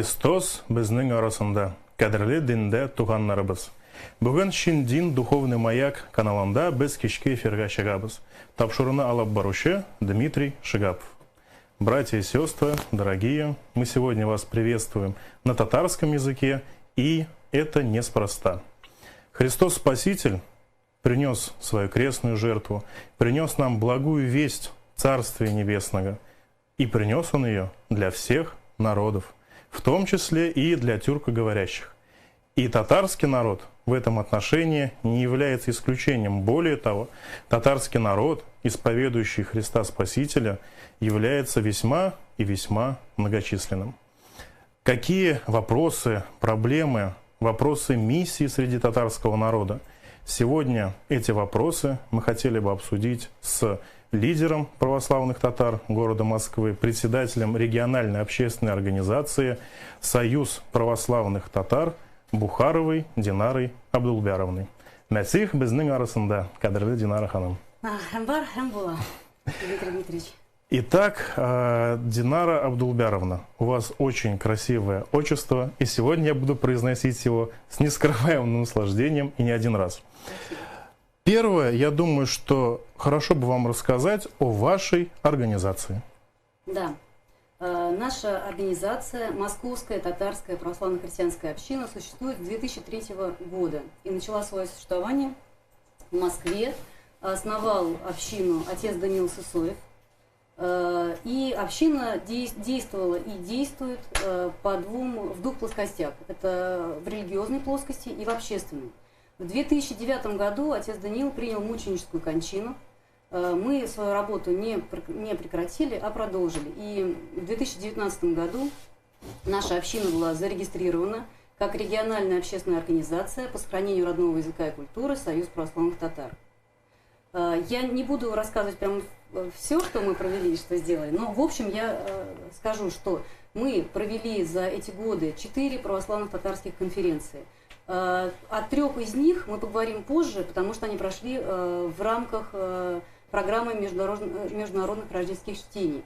Христос безнең арасында. Кадерле диндә туганнарыбыз. Бүген Шин Дин Духовный маяк каналында без кичке эфирга чыгабыз. Тапшыруны алып баручы Дмитрий Шигапов. Братья и сестры, дорогие, мы сегодня вас приветствуем на татарском языке, и это неспроста. Христос Спаситель принес свою крестную жертву, принес нам благую весть Царствия Небесного, и принес Он ее для всех народов, в том числе и для тюркоговорящих. И татарский народ в этом отношении не является исключением. Более того, татарский народ, исповедующий Христа Спасителя, является весьма и весьма многочисленным. Какие вопросы, проблемы, вопросы миссии среди татарского народа? Сегодня эти вопросы мы хотели бы обсудить с лидером православных татар города Москвы, председателем региональной общественной организации «Союз православных татар» Бухаровой Динарой Абдулбяровной. Мәсих безнең арасында, кадерле Динара ханым. Бар, Дмитрий Дмитриевич. Итак, Динара Абдулбяровна, у вас очень красивое отчество, и сегодня я буду произносить его с нескрываемым наслаждением и не один раз. Спасибо. Первое, я думаю, что хорошо бы вам рассказать о вашей организации. Да. Наша организация, Московская татарская православно-христианская община, существует с 2003 года и начала свое существование в Москве. Основал общину отец Даниил Сысоев. И община действовала и действует в двух плоскостях. Это в религиозной плоскости и в общественной. В 2009 году отец Даниил принял мученическую кончину. Мы свою работу не прекратили, а продолжили. И в 2019 году наша община была зарегистрирована как региональная общественная организация по сохранению родного языка и культуры «Союз православных татар». Я не буду рассказывать прям все, что мы провели и что сделали, но в общем я скажу, что мы провели за эти годы 4 православных татарских конференции. О 3 из них мы поговорим позже, потому что они прошли в рамках программы международных рождественских чтений.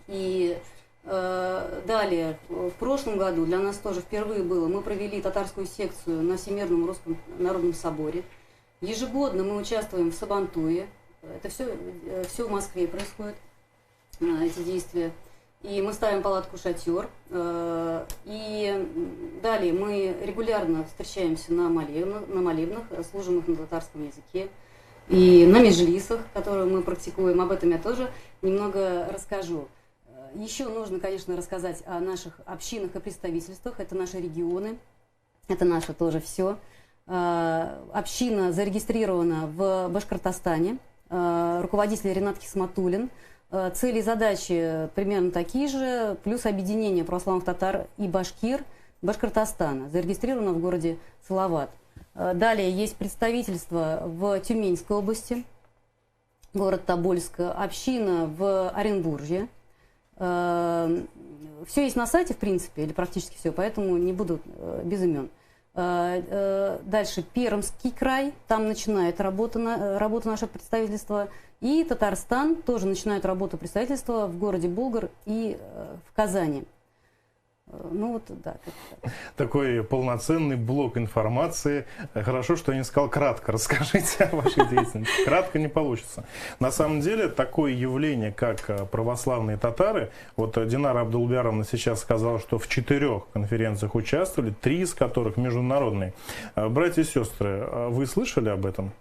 И далее, в прошлом году для нас тоже впервые было, мы провели татарскую секцию на Всемирном Русском Народном Соборе. Ежегодно мы участвуем в Сабантуе. Это все в Москве происходит, эти действия. И мы ставим палатку-шатер. И далее мы регулярно встречаемся на молебнах, служим их на татарском языке. И на межлисах, которые мы практикуем. Об этом я тоже немного расскажу. Еще нужно, конечно, рассказать о наших общинах и представительствах. Это наши регионы, это наше тоже все. Община зарегистрирована в Башкортостане. Руководитель Ренат Хисматуллин. Цели и задачи примерно такие же, плюс объединение православных татар и башкир Башкортостана. Зарегистрировано в городе Салават. Далее есть представительство в Тюменской области, город Тобольск, община в Оренбурге. Все есть на сайте, в принципе, или практически все, поэтому не буду без имен. Дальше Пермский край, там начинает работу наше представительство. И Татарстан тоже начинает работу представительства в городе Болгар и в Казани. Ну вот, да. Такой полноценный блок информации. Хорошо, что я не сказал кратко. Расскажите о вашей деятельности. Кратко не получится. На самом деле, такое явление, как православные татары, вот Динара Абдулбяровна сейчас сказала, что в 4 конференциях участвовали, 3 из которых международные. Братья и сестры, вы слышали об этом?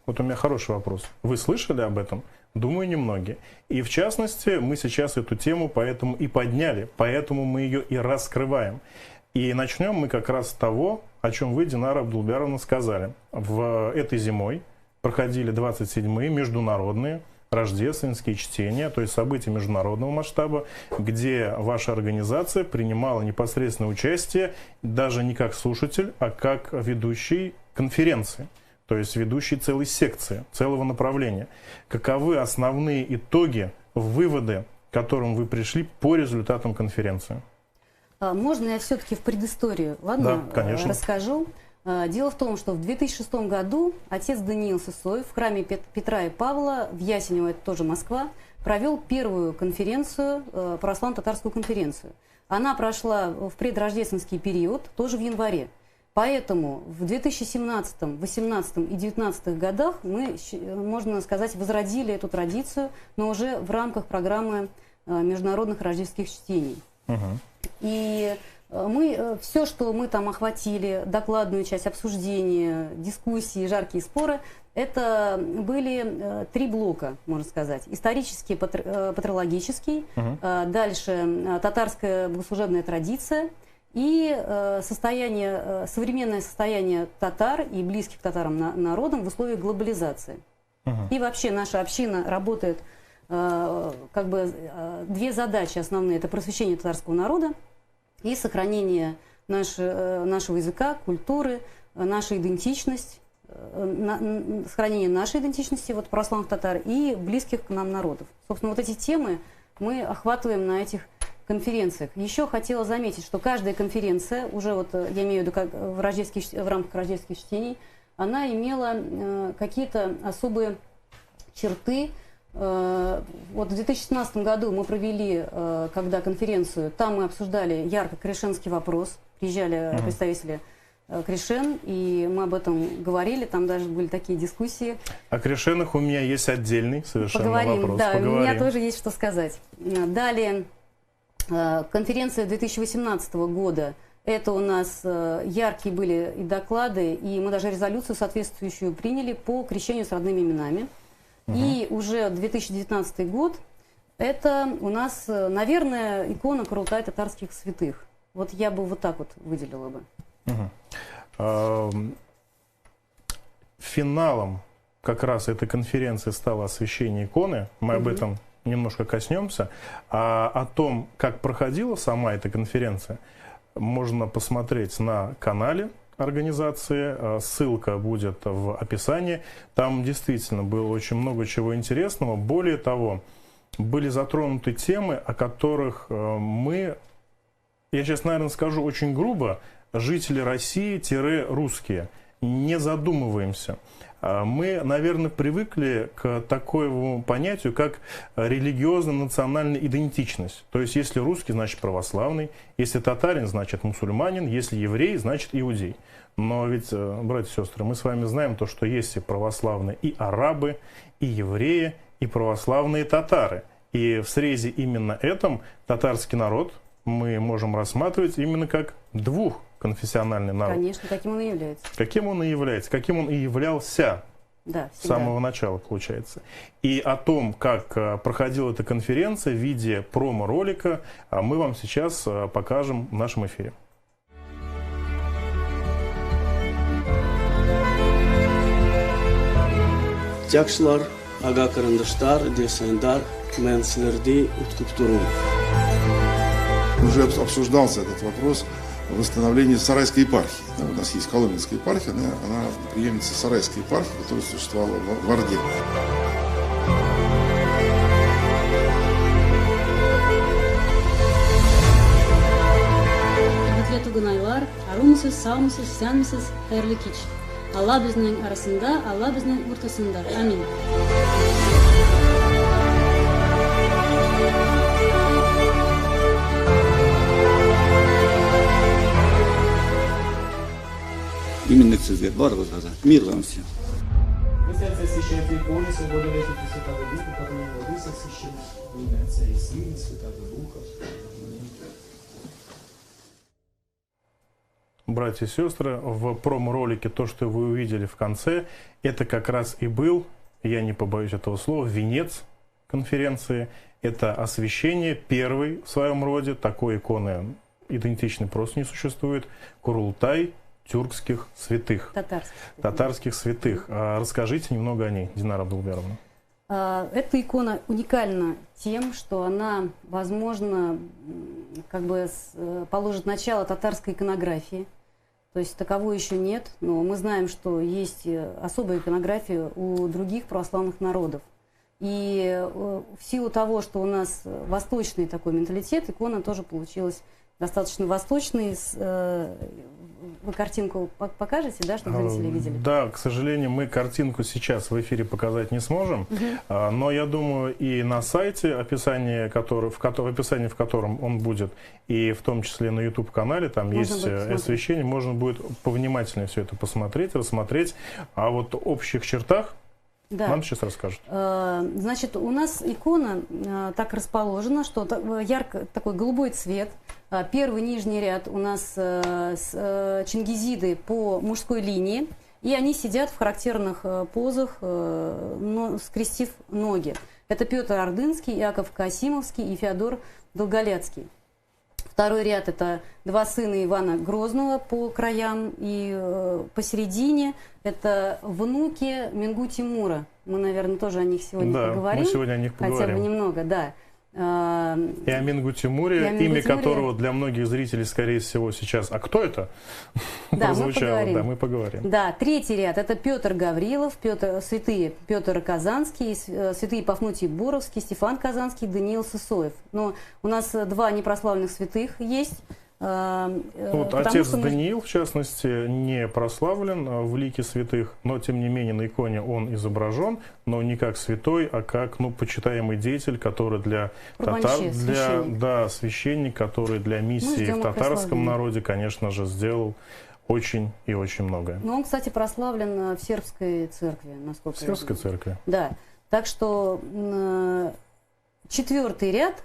Вот у меня хороший вопрос. Вы слышали об этом? Думаю, немногие. И в частности, мы сейчас эту тему поэтому и подняли, поэтому мы ее и раскрываем. И начнем мы как раз с того, о чем вы, Динара Абдулбяровна, сказали. Этой зимой проходили 27-е международные рождественские чтения, то есть события международного масштаба, где ваша организация принимала непосредственное участие даже не как слушатель, а как ведущий конференции. То есть ведущий целой секции, целого направления. Каковы основные итоги, выводы, к которым вы пришли по результатам конференции? Можно я все-таки в предысторию, ладно, да, конечно. Расскажу? Дело в том, что в 2006 году отец Даниил Сысоев в храме Петра и Павла в Ясенево, это тоже Москва, провел первую конференцию, православно-татарскую конференцию. она прошла в предрождественский период, тоже в январе. Поэтому в 2017, 2018 и 2019 годах мы, можно сказать, возродили эту традицию, но уже в рамках программы международных рождественских чтений. И мы, все, что мы там охватили, докладную часть, обсуждения, дискуссии, жаркие споры, это были 3 блока, можно сказать. Исторический, патрологический, дальше татарская богослужебная традиция и современное состояние татар и близких к татарам народам в условиях глобализации. И вообще наша община работает, как бы 2 задачи основные. Это просвещение татарского народа и сохранение нашего языка, культуры, наша идентичность, сохранение нашей идентичности, вот, православных татар и близких к нам народов. Собственно, вот эти темы мы охватываем на этих конференциях. Еще хотела заметить, что каждая конференция, уже вот я имею в виду как в рамках рождественских чтений, она имела какие-то особые черты. Вот в 2017 году мы провели, когда конференцию, там мы обсуждали ярко крещенский вопрос, приезжали представители крещен, и мы об этом говорили, там даже были такие дискуссии. О крещенах у меня есть отдельный совершенно вопрос. Да, поговорим. У меня тоже есть что сказать. Далее, конференция 2018 года, это у нас яркие были и доклады, и мы даже резолюцию соответствующую приняли по крещению с родными именами. И уже 2019 год, это у нас, наверное, икона Курултай татарских святых. Вот я бы вот так вот выделила бы. Финалом как раз этой конференции стало освящение иконы. Мы об этом немножко коснемся. А о том, как проходила сама эта конференция, можно посмотреть на канале организации. Ссылка будет в описании. Там действительно было очень много чего интересного. Более того, были затронуты темы, о которых мы, я сейчас, наверное, скажу очень грубо, жители России-русские, не задумываемся. Мы, наверное, привыкли к такому понятию, как религиозно-национальная идентичность. То есть, если русский, значит православный, если татарин, значит мусульманин, если еврей, значит иудей. Но ведь, братья и сестры, мы с вами знаем то, что есть и православные и арабы, и евреи, и православные татары. И в срезе именно этом татарский народ мы можем рассматривать именно как двухконфессиональный народ. Конечно, каким он и является. Каким он и является, каким он и являлся, да, с самого начала, получается. И о том, как проходила эта конференция в виде промо-ролика, мы вам сейчас покажем в нашем эфире. Jakşlar, aga karındaşlar, desendar, мен силерди уткуптуру. Уже обсуждался этот вопрос о восстановлении Сарайской епархии. Да, у нас есть Коломенская епархия, она преемница Сарайской епархии, которая существовала в Орде. Туганайлар, арумсыз, саумсыз, сянмсыз, хайырлы кич. Алла безнең арасында, Алла безнең уртасында. Амин. Именных сезгер, барбызгаза. Мир вам всем. Сердце священной иконы, свобода веки Святого Духа, который воды со священным в имя Отца и Сына, Святого Духа. Братья и сестры, в промо-ролике то, что вы увидели в конце, это как раз и был, я не побоюсь этого слова, венец конференции. Это освящение первой в своем роде, такой иконы идентичной просто не существует, Курултай тюркских святых. Татарских святых. Расскажите немного о ней, Динара Абдулгаровна. Эта икона уникальна тем, что она, возможно, как бы положит начало татарской иконографии. То есть таковой еще нет, но мы знаем, что есть особая иконография у других православных народов. И в силу того, что у нас восточный такой менталитет, икона тоже получилась достаточно восточный. Вы картинку покажете, да, чтобы зрители видели? Да, к сожалению, мы картинку сейчас в эфире показать не сможем, но я думаю, и на сайте, описание, в описании в котором он будет, и в том числе на YouTube-канале, там можно есть освещение, можно будет повнимательнее все это посмотреть, рассмотреть. А вот в общих чертах нам сейчас расскажут. Значит, у нас икона так расположена, что ярко такой голубой цвет. Первый нижний ряд у нас чингизиды по мужской линии, и они сидят в характерных позах, скрестив ноги. Это Петр Ордынский, Иаков Касимовский и Феодор Долголяцкий. Второй ряд – это два сына Ивана Грозного по краям, и посередине – это внуки Менгу Тимура. Мы, наверное, тоже о них сегодня поговорим. Мы сегодня о них поговорим. Хотя бы немного, да. И о Менгу Тимуре, имя которого для многих зрителей, скорее всего, сейчас. А кто это? Да, прозвучало. Да, мы поговорим. Да, третий ряд – это Петр Гаврилов, святые Петр Казанский, святые Пафнутий Боровский, Стефан Казанский, Даниил Сысоев. Но у нас два непрославленных святых есть. Вот отец Даниил, в частности, не прославлен в лике святых, но, тем не менее, на иконе он изображен, но не как святой, а как почитаемый деятель, который для татар, священник, который для миссии в татарском народе, конечно же, сделал очень и очень многое. Но он, кстати, прославлен в сербской церкви, насколько я знаю. В сербской церкви. Да. Так что четвертый ряд,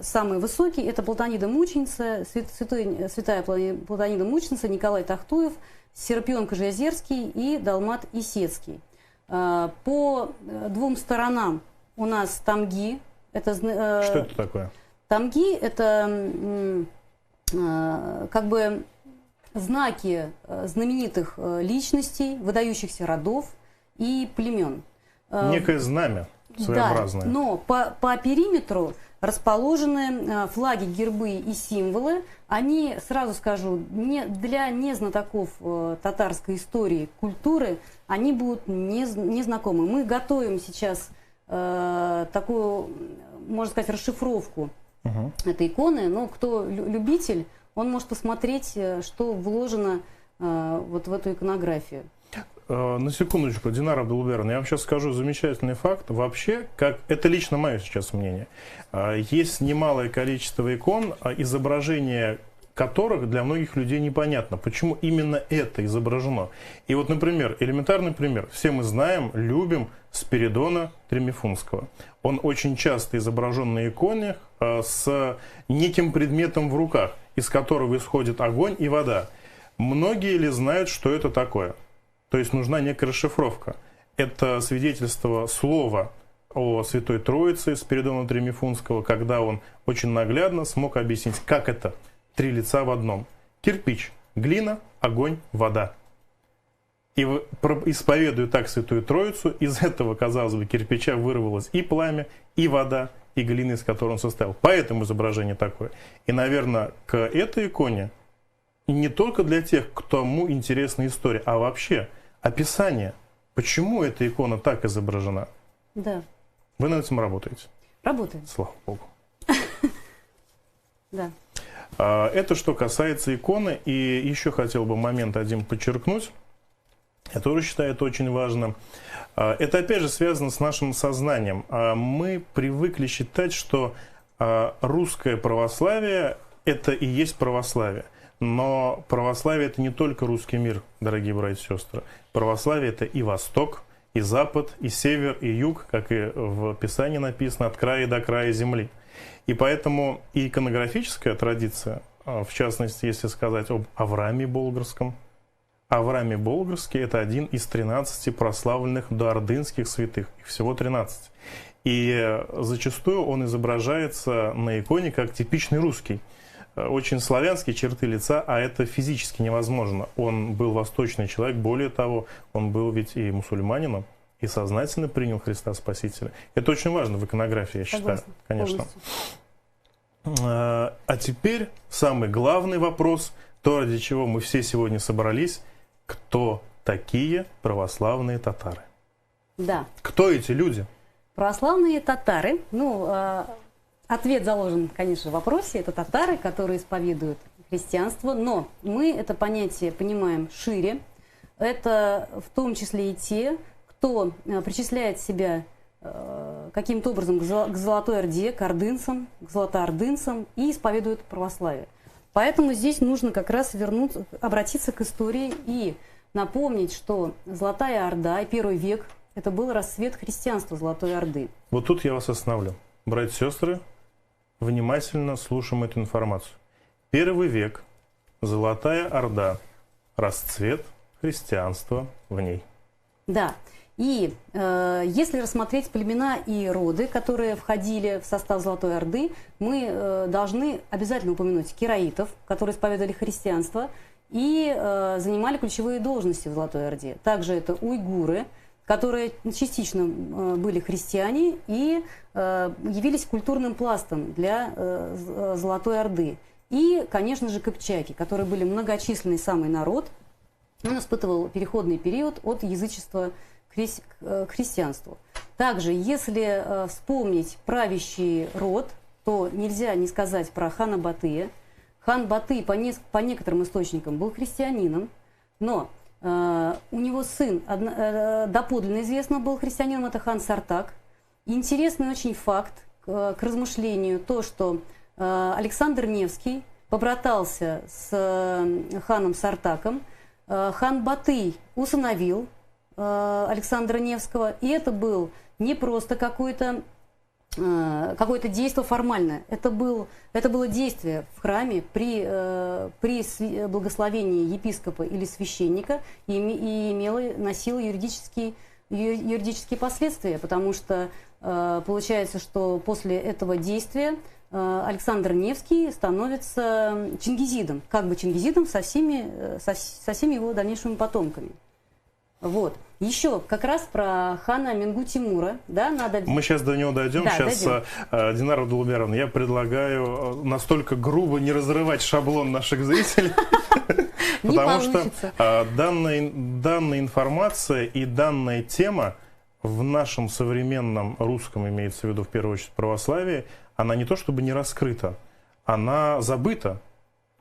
самый высокий, это Платонида Мученица, святая Платонида Мученица, Николай Тахтуев, Серапион Кожеозерский и Далмат Исецкий. По двум сторонам у нас тамги. Что это такое? Тамги – это как бы знаки знаменитых личностей, выдающихся родов и племен. Некое знамя своеобразное. Да, но по периметру расположены флаги, гербы и символы. Они, сразу скажу, для незнатоков татарской истории, культуры, они будут незнакомы. Мы готовим сейчас такую, можно сказать, расшифровку этой иконы, но кто любитель, он может посмотреть, что вложено вот в эту иконографию. На секундочку, Динара Абдулберовна, я вам сейчас скажу замечательный факт. Вообще, это лично мое сейчас мнение, есть немалое количество икон, изображение которых для многих людей непонятно, почему именно это изображено. И вот, например, элементарный пример. Все мы знаем, любим Спиридона Тремифунского. Он очень часто изображен на иконе с неким предметом в руках, из которого исходит огонь и вода. Многие ли знают, что это такое? То есть нужна некая расшифровка. Это свидетельство слова о Святой Троице Спиридона Тремифунского, когда он очень наглядно смог объяснить, как это три лица в одном. Кирпич, глина, огонь, вода. И исповедуя так Святую Троицу, из этого, казалось бы, кирпича вырвалось и пламя, и вода, и глина, из которой он состоял. Поэтому изображение такое. И, наверное, к этой иконе не только для тех, кому интересна история, а вообще описание, почему эта икона так изображена. Да. Вы над этим работаете? Работаем. Слава Богу. Да. Это что касается иконы. И еще хотел бы момент один подчеркнуть. Я тоже считаю это очень важным. Это опять же связано с нашим сознанием. Мы привыкли считать, что русское православие – это и есть православие. Но православие – это не только русский мир, дорогие братья и сестры. Православие – это и Восток, и Запад, и Север, и Юг, как и в Писании написано, от края до края земли. И поэтому и иконографическая традиция, в частности, если сказать об Аврааме Болгарском. Аврааме Болгарский – это один из 13 прославленных доордынских святых, их всего 13. И зачастую он изображается на иконе как типичный русский. Очень славянские черты лица, а это физически невозможно. Он был восточный человек, более того, он был ведь и мусульманином, и сознательно принял Христа Спасителя. Это очень важно в иконографии, я считаю, конечно. А теперь самый главный вопрос, то, ради чего мы все сегодня собрались: кто такие православные татары? Да. Кто эти люди? Православные татары, ответ заложен, конечно, в вопросе. Это татары, которые исповедуют христианство, но мы это понятие понимаем шире. Это в том числе и те, кто причисляет себя каким-то образом к Золотой Орде, к ордынцам, к золотоордынцам и исповедует православие. Поэтому здесь нужно как раз обратиться к истории и напомнить, что Золотая Орда и первый век – это был расцвет христианства Золотой Орды. Вот тут я вас остановлю. Братья и сестры, внимательно слушаем эту информацию. Первый век, Золотая Орда, расцвет христианства в ней. Да. И если рассмотреть племена и роды, которые входили в состав Золотой Орды, мы должны обязательно упомянуть кираитов, которые исповедовали христианство и занимали ключевые должности в Золотой Орде. Также это уйгуры, которые частично были христиане и явились культурным пластом для Золотой Орды. И, конечно же, кыпчаки, которые были многочисленный самый народ. Он испытывал переходный период от язычества к христианству. Также, если вспомнить правящий род, то нельзя не сказать про хана Батыя. Хан Батый по некоторым источникам был христианином, но у него сын, доподлинно известно, был христианином, это хан Сартак. Интересный очень факт к размышлению, то, что Александр Невский побратался с ханом Сартаком, хан Батый усыновил Александра Невского, и это был не просто какое-то действие формальное, это было действие в храме при благословении епископа или священника и носило юридические последствия, потому что получается, что после этого действия Александр Невский становится чингизидом, как бы чингизидом со всеми его дальнейшими потомками. Вот. Еще как раз про хана Менгу Тимура. Да, надо... Мы сейчас до него дойдем. Да, сейчас, дойдем. Динара Абдулберовна, я предлагаю настолько грубо не разрывать шаблон наших зрителей, потому что данная информация и данная тема в нашем современном русском, имеется в виду в первую очередь православии, она не то чтобы не раскрыта, она забыта.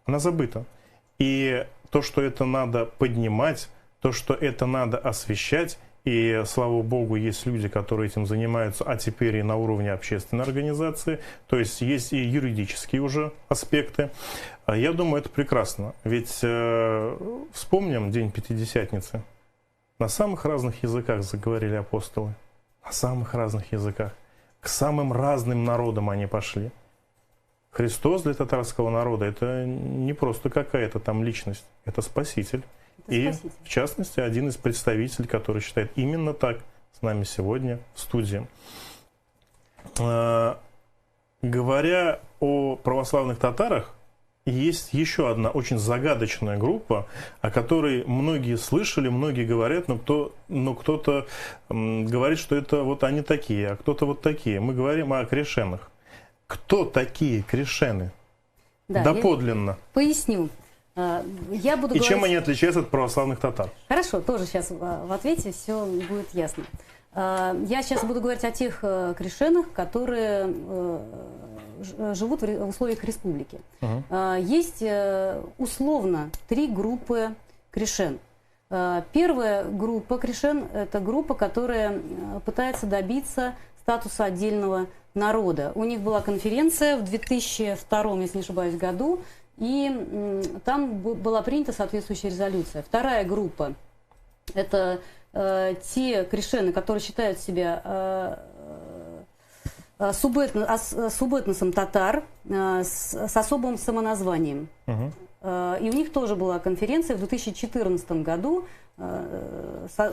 Она забыта. И то, что это надо поднимать, то, что это надо освещать, и, слава богу, есть люди, которые этим занимаются, а теперь и на уровне общественной организации, то есть есть и юридические уже аспекты. Я думаю, это прекрасно. Ведь вспомним День Пятидесятницы. На самых разных языках заговорили апостолы. На самых разных языках. К самым разным народам они пошли. Христос для татарского народа – это не просто какая-то там личность, это Спаситель. И, в частности, один из представителей, который считает именно так, с нами сегодня в студии. Говоря о православных татарах, есть еще одна очень загадочная группа, о которой многие слышали, многие говорят, но кто-то говорит, что это вот они такие, а кто-то вот такие. Мы говорим о крещенных. Кто такие крещены? Да, доподлинно. Поясню. Я буду чем они отличаются от православных татар? Хорошо, тоже сейчас в ответе все будет ясно. Я сейчас буду говорить о тех крещенных, которые живут в условиях республики. Есть условно 3 группы крещен. Первая группа крещен – это группа, которая пытается добиться статуса отдельного народа. У них была конференция в 2002, если не ошибаюсь, году, и там была принята соответствующая резолюция. Вторая группа – это те крещены, которые считают себя субэтносом татар с особым самоназванием. И у них тоже была конференция в 2014 году с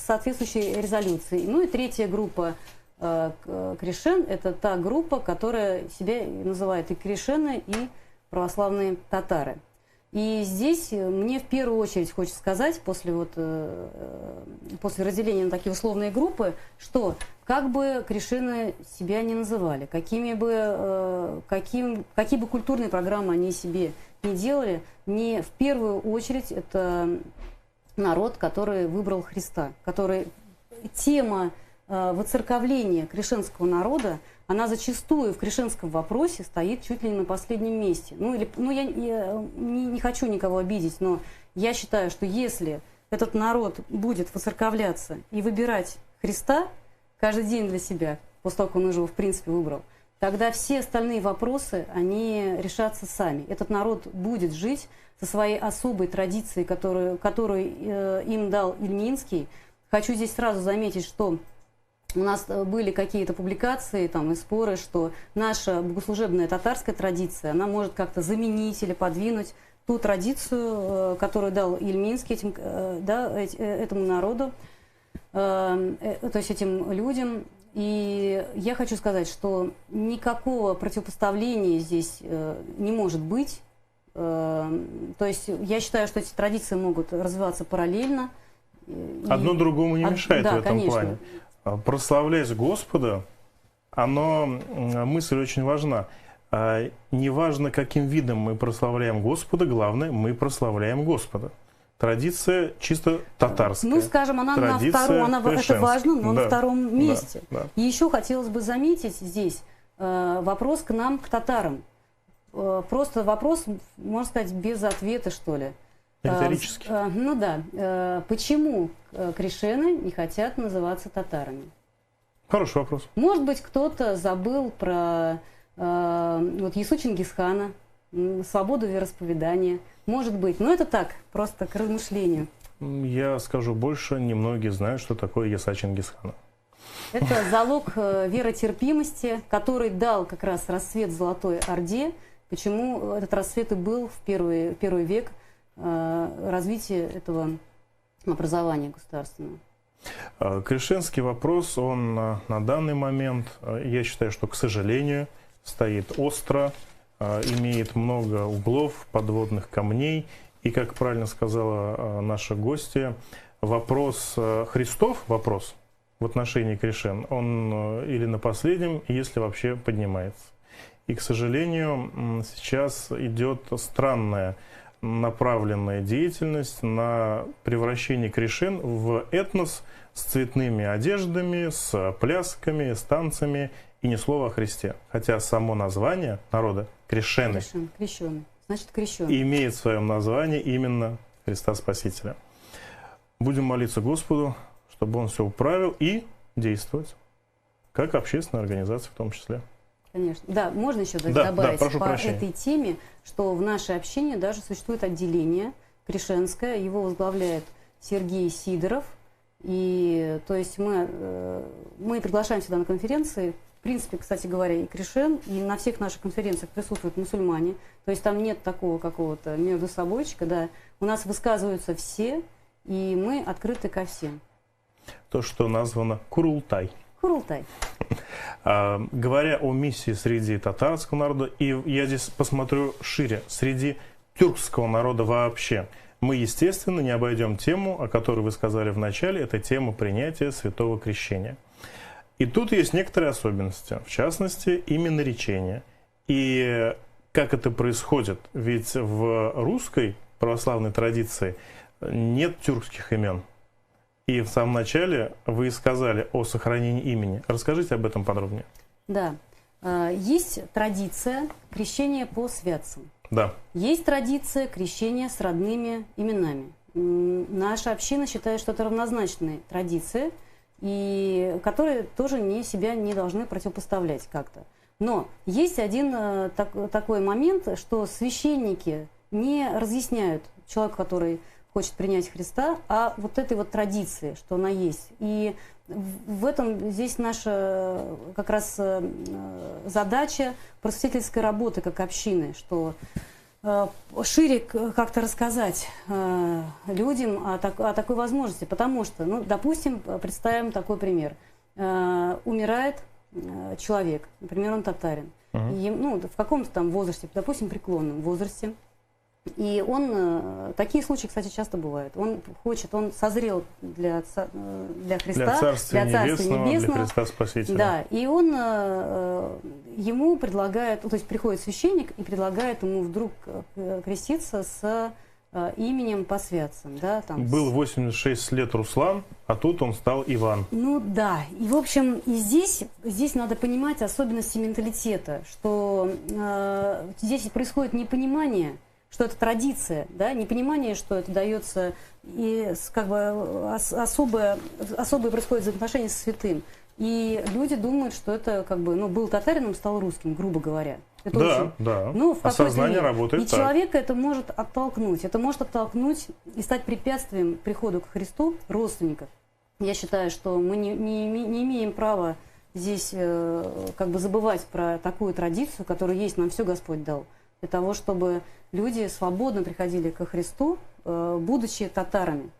соответствующей резолюцией. Ну и третья группа крещен – это та группа, которая себя называет и крещены, и православные татары. И здесь мне в первую очередь хочется сказать, после разделения на такие условные группы, что как бы крещены себя не называли, какие бы культурные программы они себе не делали, не в первую очередь это народ, который выбрал Христа, который тема воцерковление крещенского народа, она зачастую в крещенском вопросе стоит чуть ли не на последнем месте. Я не хочу никого обидеть, но я считаю, что если этот народ будет воцерковляться и выбирать Христа каждый день для себя, после того, как он уже его в принципе выбрал, тогда все остальные вопросы, они решатся сами. Этот народ будет жить со своей особой традицией, которую им дал Ильминский. Хочу здесь сразу заметить, что у нас были какие-то публикации там, и споры, что наша богослужебная татарская традиция, она может как-то заменить или подвинуть ту традицию, которую дал Ильминский этому народу, то есть этим людям. И я хочу сказать, что никакого противопоставления здесь не может быть. То есть я считаю, что эти традиции могут развиваться параллельно. Одно другому не мешает в этом конечно. плане. Прославлять Господа, мысль очень важна. Неважно, каким видом мы прославляем Господа, главное, мы прославляем Господа. Традиция чисто татарская. Ну, скажем, она на втором, это важно, но на втором месте. Да. И еще хотелось бы заметить здесь вопрос к нам, к татарам. Просто вопрос, можно сказать, без ответа, что ли. Риторический. Почему крещены не хотят называться татарами? Хороший вопрос. Может быть, кто-то забыл про Ясу Чингисхана, свободу вероисповедания. Может быть. Но это так, просто к размышлению. Я скажу больше, немногие знают, что такое Яса Чингисхана. Это залог веротерпимости, который дал как раз расцвет Золотой Орде. Почему этот расцвет и был в первый век развития этого образования государственного. Крещенский вопрос, он на данный момент, я считаю, что, к сожалению, стоит остро, имеет много углов, подводных камней. И, как правильно сказала наша гостья, вопрос Христов, вопрос в отношении крещен, он или на последнем, если вообще поднимается. И, к сожалению, сейчас идет странная направленная деятельность на превращение крещен в этнос с цветными одеждами, с плясками, с танцами и ни слова о Христе. Хотя само название народа крещены Крещеный. Значит, крещеный. Имеет в своем названии именно Христа Спасителя. Будем молиться Господу, чтобы Он все управил и действовать, как общественная организация в том числе. Конечно. Да, можно еще добавить прошу по прощения. этой теме, что в нашей общине даже существует отделение крещенское, его возглавляет Сергей Сидоров. И то есть мы приглашаем сюда на конференции, в принципе, кстати говоря, и крещен, и на всех наших конференциях присутствуют мусульмане. То есть там нет такого какого-то между собойчика, да. У нас высказываются все, и мы открыты ко всем. То, что названо Курултай. Курултай. Говоря о миссии среди татарского народа, и я здесь посмотрю шире, среди тюркского народа вообще, мы, естественно, не обойдем тему, о которой вы сказали в начале, это тема принятия святого крещения. И тут есть некоторые особенности, в частности, именно речение. И как это происходит? Ведь в русской православной традиции нет тюркских имен. И в самом начале вы сказали о сохранении имени. Расскажите об этом подробнее. Да. Есть традиция крещения по святцам. Да. Есть традиция крещения с родными именами. Наша община считает, что это равнозначные традиции, и которые тоже себя не должны противопоставлять как-то. Но есть один такой момент, что священники не разъясняют человеку, который хочет принять Христа, а вот этой вот традиции, что она есть. И в этом здесь наша как раз задача просветительской работы как общины, что шире как-то рассказать людям о такой возможности. Потому что, допустим, представим такой пример. Умирает человек, например, он татарин, в каком-то там возрасте, допустим, преклонном возрасте. И такие случаи, кстати, часто бывают. Он созрел для Христа, для Царствия Небесного, для Христа Спасителя. Да, и ему предлагают, то есть приходит священник и предлагает ему вдруг креститься с именем посвятством. Да, там, Был 86 лет Руслан, а тут он стал Иван. Ну да, и в общем, и здесь надо понимать особенности менталитета, что здесь происходит непонимание, что это традиция, да, непонимание, что это дается, и как бы особое происходит взаимоотношение со святым. И люди думают, что это как бы, ну, был татарином, стал русским, грубо говоря. Это Да, очень, да. ну, в какой-то Осознание мере. работает И так. человека это может оттолкнуть. Это может оттолкнуть и стать препятствием к приходу к Христу родственников. Я считаю, что мы не имеем права здесь как бы забывать про такую традицию, которую есть, нам все Господь дал. Для того, чтобы люди свободно приходили ко Христу, будучи татарами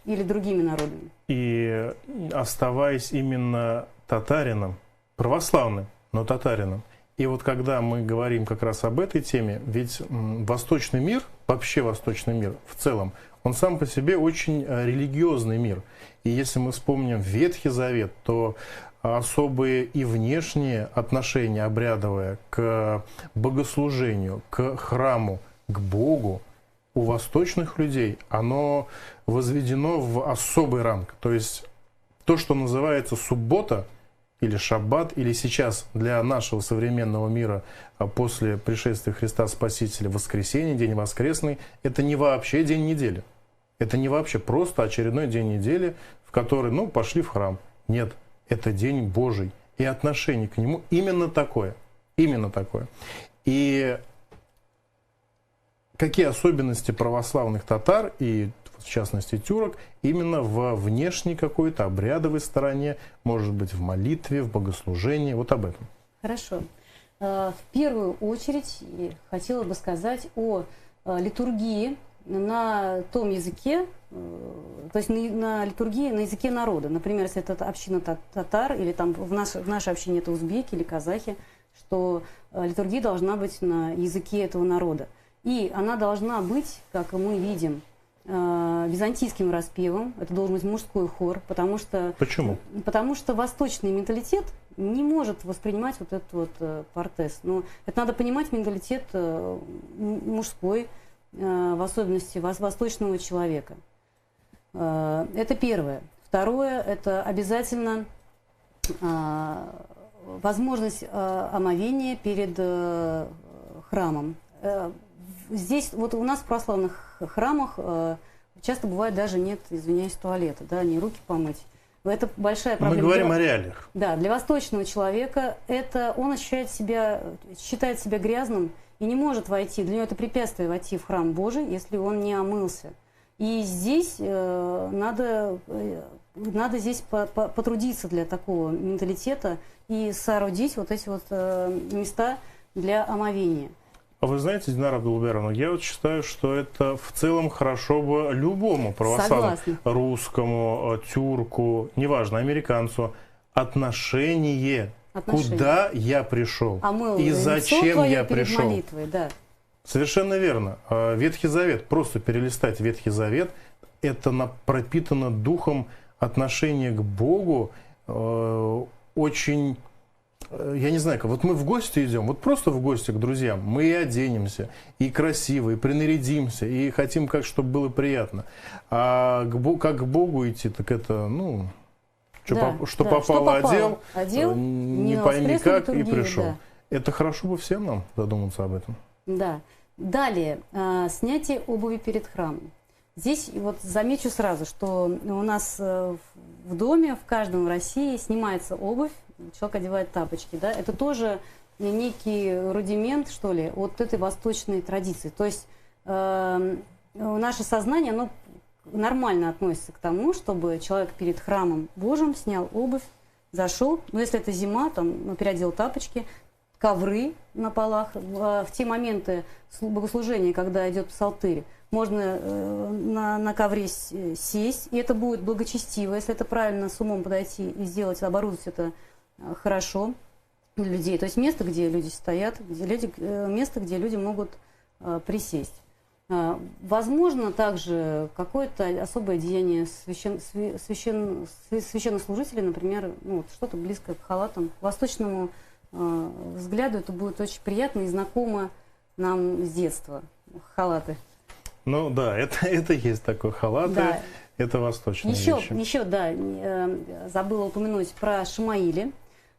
или другими народами. И оставаясь именно татарином, православным, но татарином. И вот когда мы говорим как раз об этой теме, ведь восточный мир, вообще восточный мир в целом, он сам по себе очень религиозный мир. И если мы вспомним Ветхий Завет, то особые и внешние отношения обрядовые к богослужению, к храму, к Богу у восточных людей, оно возведено в особый ранг. То есть то, что называется суббота, или шаббат, или сейчас для нашего современного мира после пришествия Христа Спасителя воскресенье, день воскресный, это не вообще день недели. Это не вообще просто очередной день недели, в который, ну, пошли в храм. Нет, это день Божий. И отношение к нему именно такое. Именно такое. И какие особенности православных татар и, в частности, тюрок, именно в внешней какой-то обрядовой стороне, может быть, в молитве, в богослужении, вот об этом. Хорошо. В первую очередь хотела бы сказать о литургии на том языке, то есть на литургии на языке народа. Например, если это община татар, или там в нашей общине это узбеки или казахи, что литургия должна быть на языке этого народа. И она должна быть, как мы видим, византийским распевом. Это должен быть мужской хор, потому что... Почему? Потому что восточный менталитет не может воспринимать вот этот вот партез. Но это надо понимать менталитет мужской, в особенности восточного человека. Это первое. Второе, это обязательно возможность омовения перед храмом. Здесь, вот у нас в православных храмах часто бывает даже нет, извиняюсь, туалета, да, не руки помыть. Это большая проблема. Мы говорим о реалиях. Да, для восточного человека он считает себя грязным и не может войти. Для него это препятствие войти в храм Божий, если он не омылся. И здесь надо здесь потрудиться для такого менталитета и соорудить вот эти вот места для омовения. А вы знаете, Динара Абдулберовна, я вот считаю, что это в целом хорошо бы любому православному, русскому, тюрку, неважно, американцу, отношение, куда я пришел и зачем я пришел. Молитвой, да. Совершенно верно. Ветхий Завет, просто перелистать Ветхий Завет, это пропитано духом отношения к Богу очень... Я не знаю, вот мы в гости идем, вот просто в гости к друзьям, мы и оденемся, и красиво, и принарядимся, и хотим, чтобы было приятно. А как к Богу идти, так это, ну, что попало, одел, не пойми как, и пришел. Да. Это хорошо бы всем нам задуматься об этом. Да. Далее, снятие обуви перед храмом. Здесь вот замечу сразу, что у нас в доме, в каждом в России снимается обувь, человек одевает тапочки, да, это тоже некий рудимент, что ли, от этой восточной традиции. То есть наше сознание, оно нормально относится к тому, чтобы человек перед храмом Божьим снял обувь, зашел, но если это зима, там, переодел тапочки, ковры на полах. В те моменты богослужения, когда идет псалтырь, можно на ковре сесть, и это будет благочестиво, если это правильно с умом подойти и сделать, оборудовать это хорошо для людей. То есть место, где люди стоят, место, где люди могут присесть. Возможно, также какое-то особое деяние священнослужителей, например, ну, что-то близкое к халатам. К восточному взгляду это будет очень приятно и знакомо нам с детства. Халаты. Ну да, это есть такой халат, Да. это восточные вещи. Еще, да, забыла упомянуть про шамаили.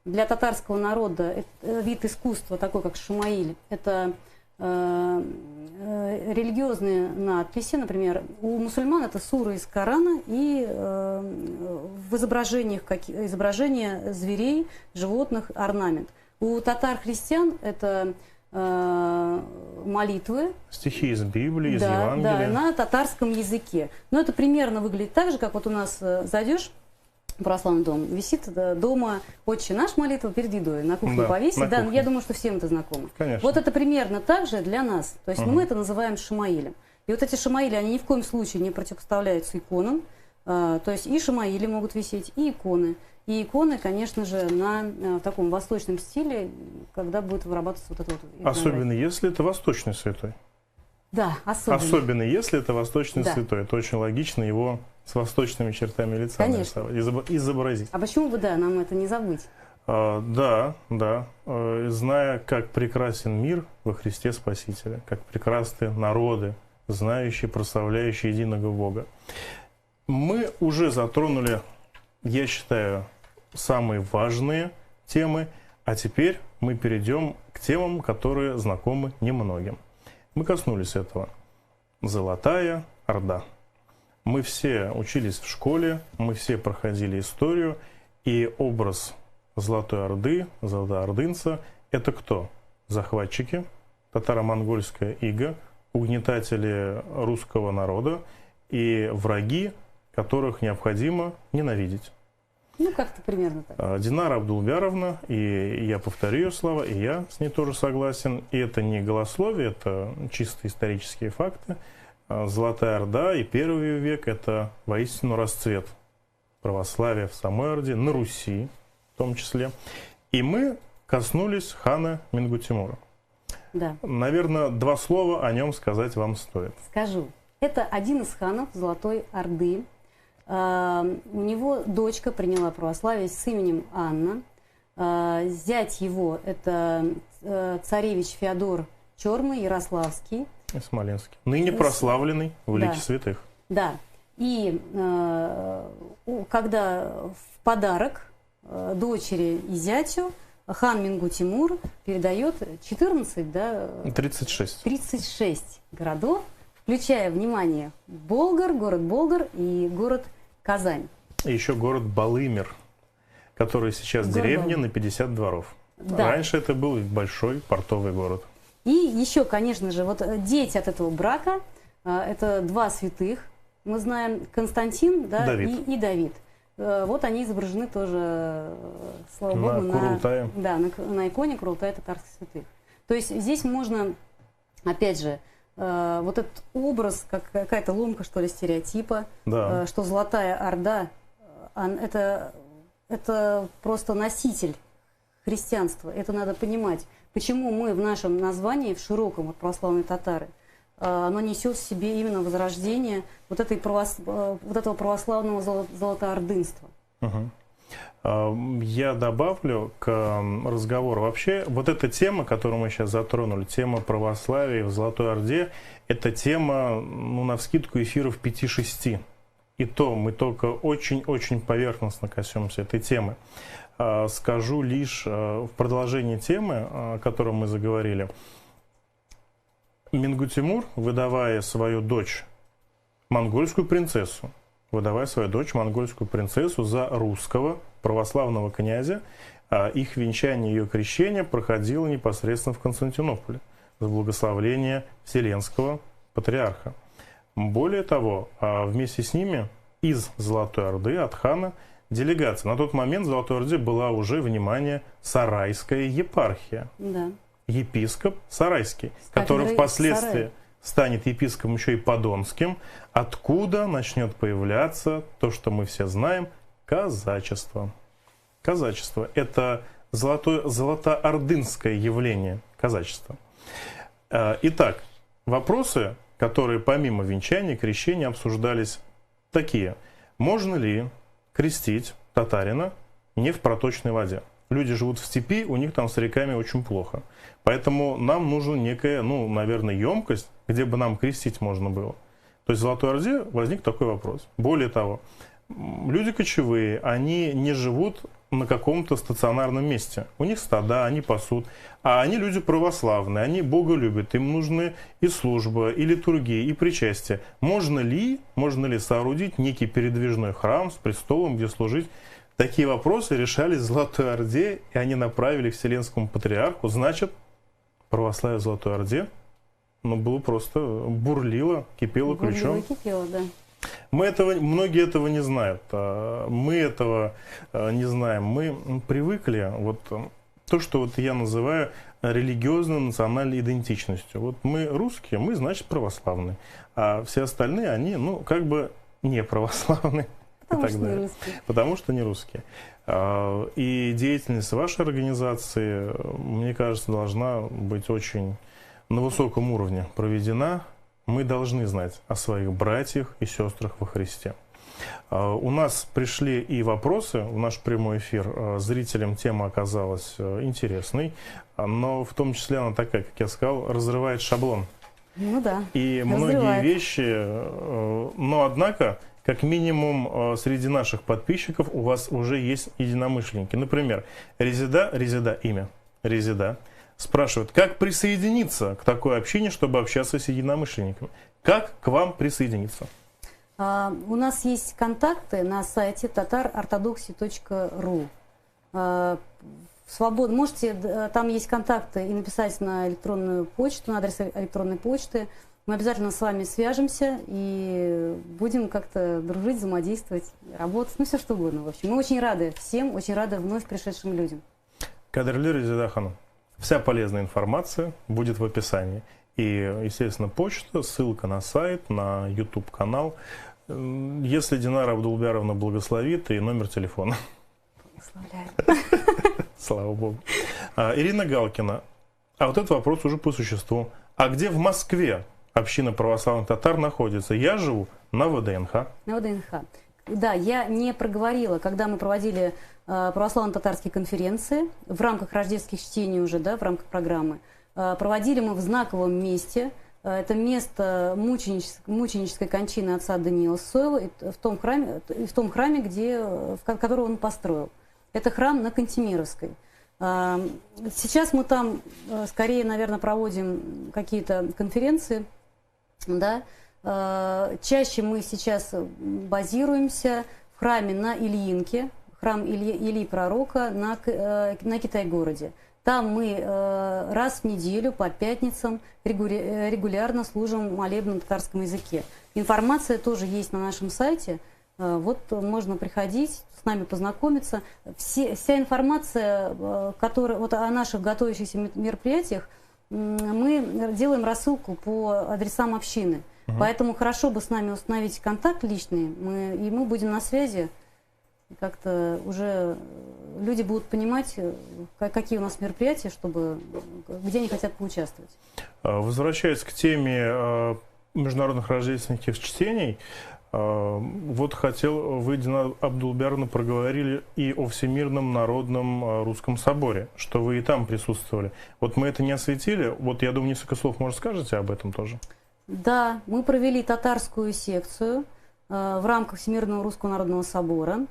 Для татарского народа вид искусства, такой как шамаиль, это религиозные надписи. Например, у мусульман это суры из Корана и в изображениях изображения зверей, животных, орнамент. У татар-христиан это молитвы. Стихи из Библии, из Да, Евангелия. на татарском языке. Но это примерно выглядит так же, как вот у нас зайдешь в православный дом, висит дома «Отче наш» молитва перед едой, на кухне Да, повесить. на Да, кухне. я думаю, что всем это знакомо. Конечно. Вот это примерно так же для нас. То есть мы это называем шамаилем. И вот эти шамаили, они ни в коем случае не противопоставляются иконам. То есть и шамаили могут висеть, и иконы. И иконы, конечно же, в таком восточном стиле, когда будет вырабатываться вот это вот иконография. Особенно если это восточный святой. Да, особенно. Особенно если это восточный Да. святой. Это очень логично его с восточными чертами лица Конечно. изобразить. А почему бы, да, нам это не забыть? Да. Зная, как прекрасен мир во Христе Спасителе, как прекрасны народы, знающие, прославляющие единого Бога. Мы уже затронули, я считаю, самые важные темы, а теперь мы перейдем к темам, которые знакомы немногим. Мы коснулись этого. Золотая Орда. Мы все учились в школе, мы все проходили историю, и образ Золотой Орды, золотоордынца – это кто? Захватчики, татаро-монгольская ига, угнетатели русского народа и враги, которых необходимо ненавидеть. Ну, как-то примерно так. Динара Абдулбяровна, и я повторю ее слова, и я с ней тоже согласен, и это не голословие, это чисто исторические факты. Золотая Орда и первый век – это воистину расцвет православия в самой Орде, на Руси в том числе. И мы коснулись хана Мингу-Тимура. Да, Наверное, два слова о нем сказать вам стоит. скажу. Это один из ханов Золотой Орды. У него дочка приняла православие с именем Анна. Зять его – это царевич Феодор Черный, Ярославский. И Смоленский. Ныне прославленный в лике Да. святых. Да. И когда в подарок дочери и зятю хан Мингу-Тимур передает 14, да, 36. 36 городов, включая, внимание, Болгар, город Болгар и город Казань. И еще город Балымер, который сейчас Город деревня Балымер. на 50 дворов. Да. Раньше это был большой портовый город. И еще, конечно же, вот дети от этого брака, это два святых, мы знаем, Константин, да, Давид. И Давид. Вот они изображены тоже, слава На богу, Курултае. да, на иконе Курултая татарских святых. То есть здесь можно, опять же, вот этот образ, как какая-то ломка, что ли, стереотипа, Да. что Золотая Орда, это просто носитель христианства. Это надо понимать. Почему мы в нашем названии, в широком, вот православные татары, оно несет в себе именно возрождение вот этого православного золотоордынства. Угу. Я добавлю к разговору. Вообще, вот эта тема, которую мы сейчас затронули, тема православия в Золотой Орде, это тема, ну, навскидку, эфиров 5-6. И то мы только очень-очень поверхностно коснемся этой темы. Скажу лишь в продолжении темы, о которой мы заговорили. Мингу-Тимур, выдавая свою дочь, монгольскую принцессу, за русского православного князя, их венчание, ее крещение проходило непосредственно в Константинополе с благословления Вселенского патриарха. Более того, вместе с ними из Золотой Орды, от хана, делегация. На тот момент в Золотой Орде была уже, внимание, Сарайская епархия. Да. Епископ Сарайский, С который кафедрой впоследствии Сарая. станет епископом еще и Подонским, откуда начнет появляться то, что мы все знаем, казачество. Казачество – это золотоордынское явление казачества. Итак, вопросы, которые помимо венчания, крещения обсуждались такие. Можно ли крестить татарина не в проточной воде? Люди живут в степи, у них там с реками очень плохо. Поэтому нам нужна некая, наверное, емкость, где бы нам крестить можно было. То есть в Золотой Орде возник такой вопрос. Более того, люди кочевые, они не живут на каком-то стационарном месте. У них стада, они пасут. А они люди православные, они Бога любят. Им нужны и служба, и литургия, и причастие. Можно ли соорудить некий передвижной храм с престолом, где служить? Такие вопросы решались в Золотой Орде, и они направили к Вселенскому Патриарху. Значит, православие в Золотой Орде, было просто бурлило, кипело ключом. Кипело, да. Многие этого не знают. Мы этого не знаем. Мы привыкли, то, что я называю религиозно-национальной идентичностью. Вот мы русские, мы, значит, православные. А все остальные, они, не православные. Потому что не русские. И деятельность вашей организации, мне кажется, должна быть очень на высоком уровне проведена. Мы должны знать о своих братьях и сестрах во Христе. У нас пришли и вопросы в наш прямой эфир. Зрителям тема оказалась интересной, но в том числе она такая, как я сказал, разрывает шаблон. Ну да. И многие вещи, но однако, как минимум среди наших подписчиков у вас уже есть единомышленники. Например, Резида, спрашивает, как присоединиться к такой общине, чтобы общаться с единомышленниками? Как к вам присоединиться? У нас есть контакты на сайте tatarorthodoxy.ru. Можете, там есть контакты, и написать на электронную почту, на адрес электронной почты. Мы обязательно с вами свяжемся и будем как-то дружить, взаимодействовать, работать, все что угодно. В общем, мы очень рады всем, очень рады вновь пришедшим людям. Кадерлі Резида ханым, вся полезная информация будет в описании. И, естественно, почта, ссылка на сайт, на YouTube-канал. Если Динара Абдулбяровна благословит, и номер телефона. Благословляю. Слава Богу. Ирина Галкина. А вот этот вопрос уже по существу. А где в Москве община православных татар находится? Я живу на ВДНХ. На ВДНХ. Да, я не проговорила, когда мы проводили православно-татарские конференции в рамках рождественских чтений уже, в рамках программы. Проводили мы в знаковом месте. Это место мученической кончины отца Даниила Сойла в том храме, который он построил. Это храм на Кантемировской. Сейчас мы там скорее, наверное, проводим какие-то конференции. Да? Чаще мы сейчас базируемся в храме на Ильинке, храм Ильи Пророка на Китай-городе. Там мы раз в неделю по пятницам регулярно служим молебны на татарском языке. Информация тоже есть на нашем сайте. Можно приходить, с нами познакомиться. Вся информация, которая, о наших готовящихся мероприятиях, мы делаем рассылку по адресам общины. Поэтому хорошо бы с нами установить контакт личный, и мы будем на связи. Как-то уже люди будут понимать, какие у нас мероприятия, где они хотят поучаствовать. Возвращаясь к теме международных рождественских чтений, вы, Динара Абдулбяровна, проговорили и о Всемирном народном русском соборе, что вы и там присутствовали. Мы это не осветили. Я думаю, несколько слов, может, скажете об этом тоже? Да, мы провели татарскую секцию в рамках Всемирного русского народного собора.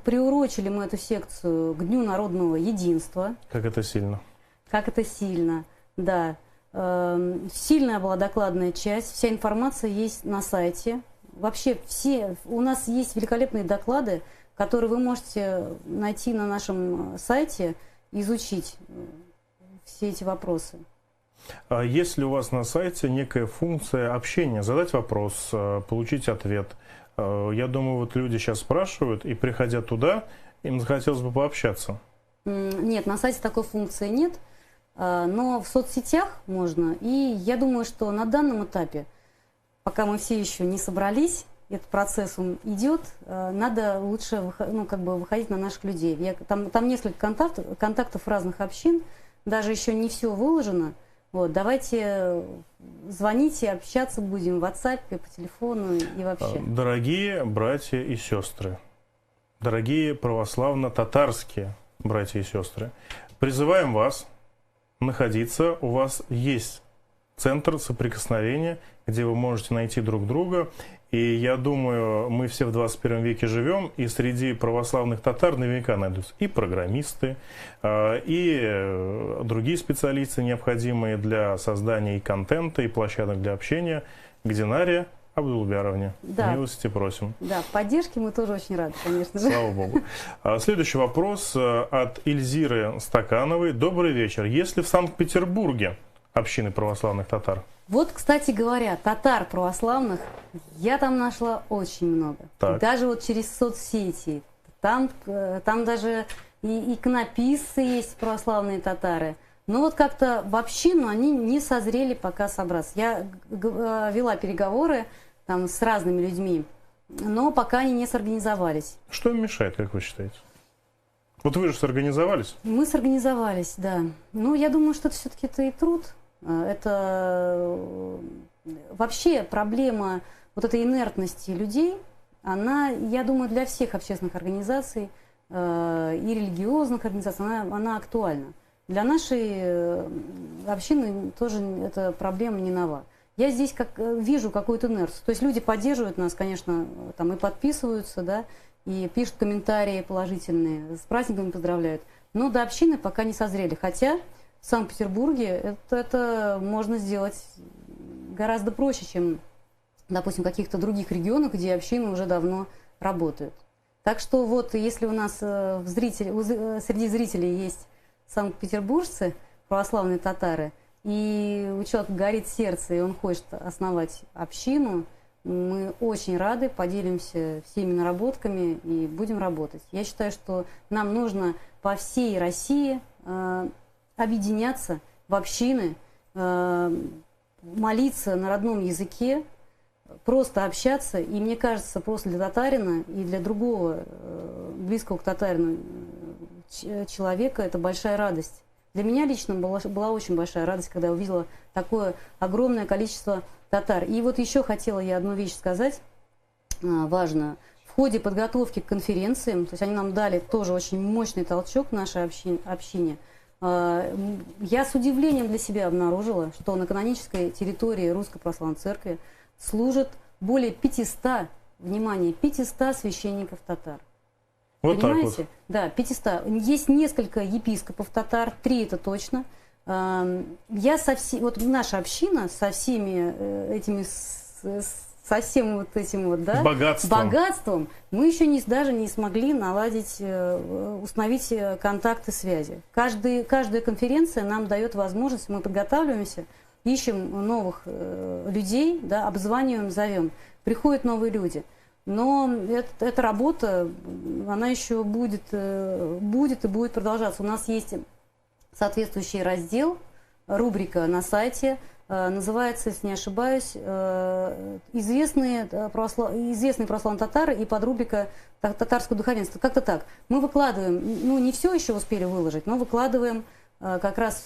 Приурочили мы эту секцию к Дню народного единства. Как это сильно. Как это сильно, да. Сильная была докладная часть, вся информация есть на сайте. Вообще у нас есть великолепные доклады, которые вы можете найти на нашем сайте, изучить все эти вопросы. Есть ли у вас на сайте некая функция общения? Задать вопрос, получить ответ. Я думаю, люди сейчас спрашивают, и приходя туда, им захотелось бы пообщаться. Нет, на сайте такой функции нет, но в соцсетях можно. И я думаю, что на данном этапе, пока мы все еще не собрались, этот процесс идет, надо лучше выходить на наших людей. Там несколько контактов разных общин, даже еще не все выложено. Давайте звоните, общаться будем в WhatsApp, по телефону и вообще. Дорогие братья и сестры, дорогие православно-татарские братья и сестры, призываем вас находиться, у вас есть центр соприкосновения, где вы можете найти друг друга. И я думаю, мы все в 21 веке живем, и среди православных татар наверняка найдутся и программисты, и другие специалисты, необходимые для создания и контента, и площадок для общения, к Динаре Абдулбяровне. Да. Милости просим. Да, поддержки мы тоже очень рады, конечно же. Слава Богу. Следующий вопрос от Эльзиры Стакановой. Добрый вечер. Есть ли в Санкт-Петербурге общины православных татар? Вот, кстати говоря, татар православных я там нашла очень много. Так. Даже вот через соцсети. Там даже и иконописцы есть православные татары. Но вот как-то в общину они не созрели пока собраться. Я вела переговоры там с разными людьми, но пока они не сорганизовались. Что им мешает, как вы считаете? Вот вы же сорганизовались. Мы сорганизовались, да. Ну, я думаю, что это все-таки и труд. Это вообще проблема вот этой инертности людей, она, я думаю, для всех общественных организаций и религиозных организаций, она актуальна. Для нашей общины тоже эта проблема не нова. Я здесь вижу какую-то инерцию. То есть люди поддерживают нас, конечно, там и подписываются, да, и пишут комментарии положительные, с праздниками поздравляют. Но до общины пока не созрели. Хотя в Санкт-Петербурге это можно сделать гораздо проще, чем, допустим, в каких-то других регионах, где общины уже давно работают. Так что вот, если у нас среди зрителей есть санкт-петербуржцы, православные татары, и у человека горит сердце, и он хочет основать общину, мы очень рады, поделимся всеми наработками и будем работать. Я считаю, что нам нужно по всей России объединяться в общины, молиться на родном языке, просто общаться. И мне кажется, просто для татарина и для другого близкого к татарину человека это большая радость. Для меня лично была очень большая радость, когда я увидела такое огромное количество татар. И вот еще хотела я одну вещь сказать, важную. В ходе подготовки к конференциям, то есть они нам дали тоже очень мощный толчок в нашей общине, я с удивлением для себя обнаружила, что на канонической территории Русской Православной Церкви служат более 500, внимание, 500 священников татар. Вот понимаете? так вот. Да, 500. Есть несколько епископов татар, 3 это точно. Вот наша община со всеми этими, со всем вот этим вот, да, богатством, мы еще даже не смогли наладить, установить контакты, связи. Каждая конференция нам дает возможность, мы подготавливаемся, ищем новых людей, да, обзваниваем, зовем. Приходят новые люди. Но эта работа, она еще будет и будет продолжаться. У нас есть соответствующий раздел, рубрика на сайте, называется, если не ошибаюсь, известные православные татары и подрубрика татарского духовенства. Как-то так. Мы выкладываем, ну не все еще успели выложить, но выкладываем как раз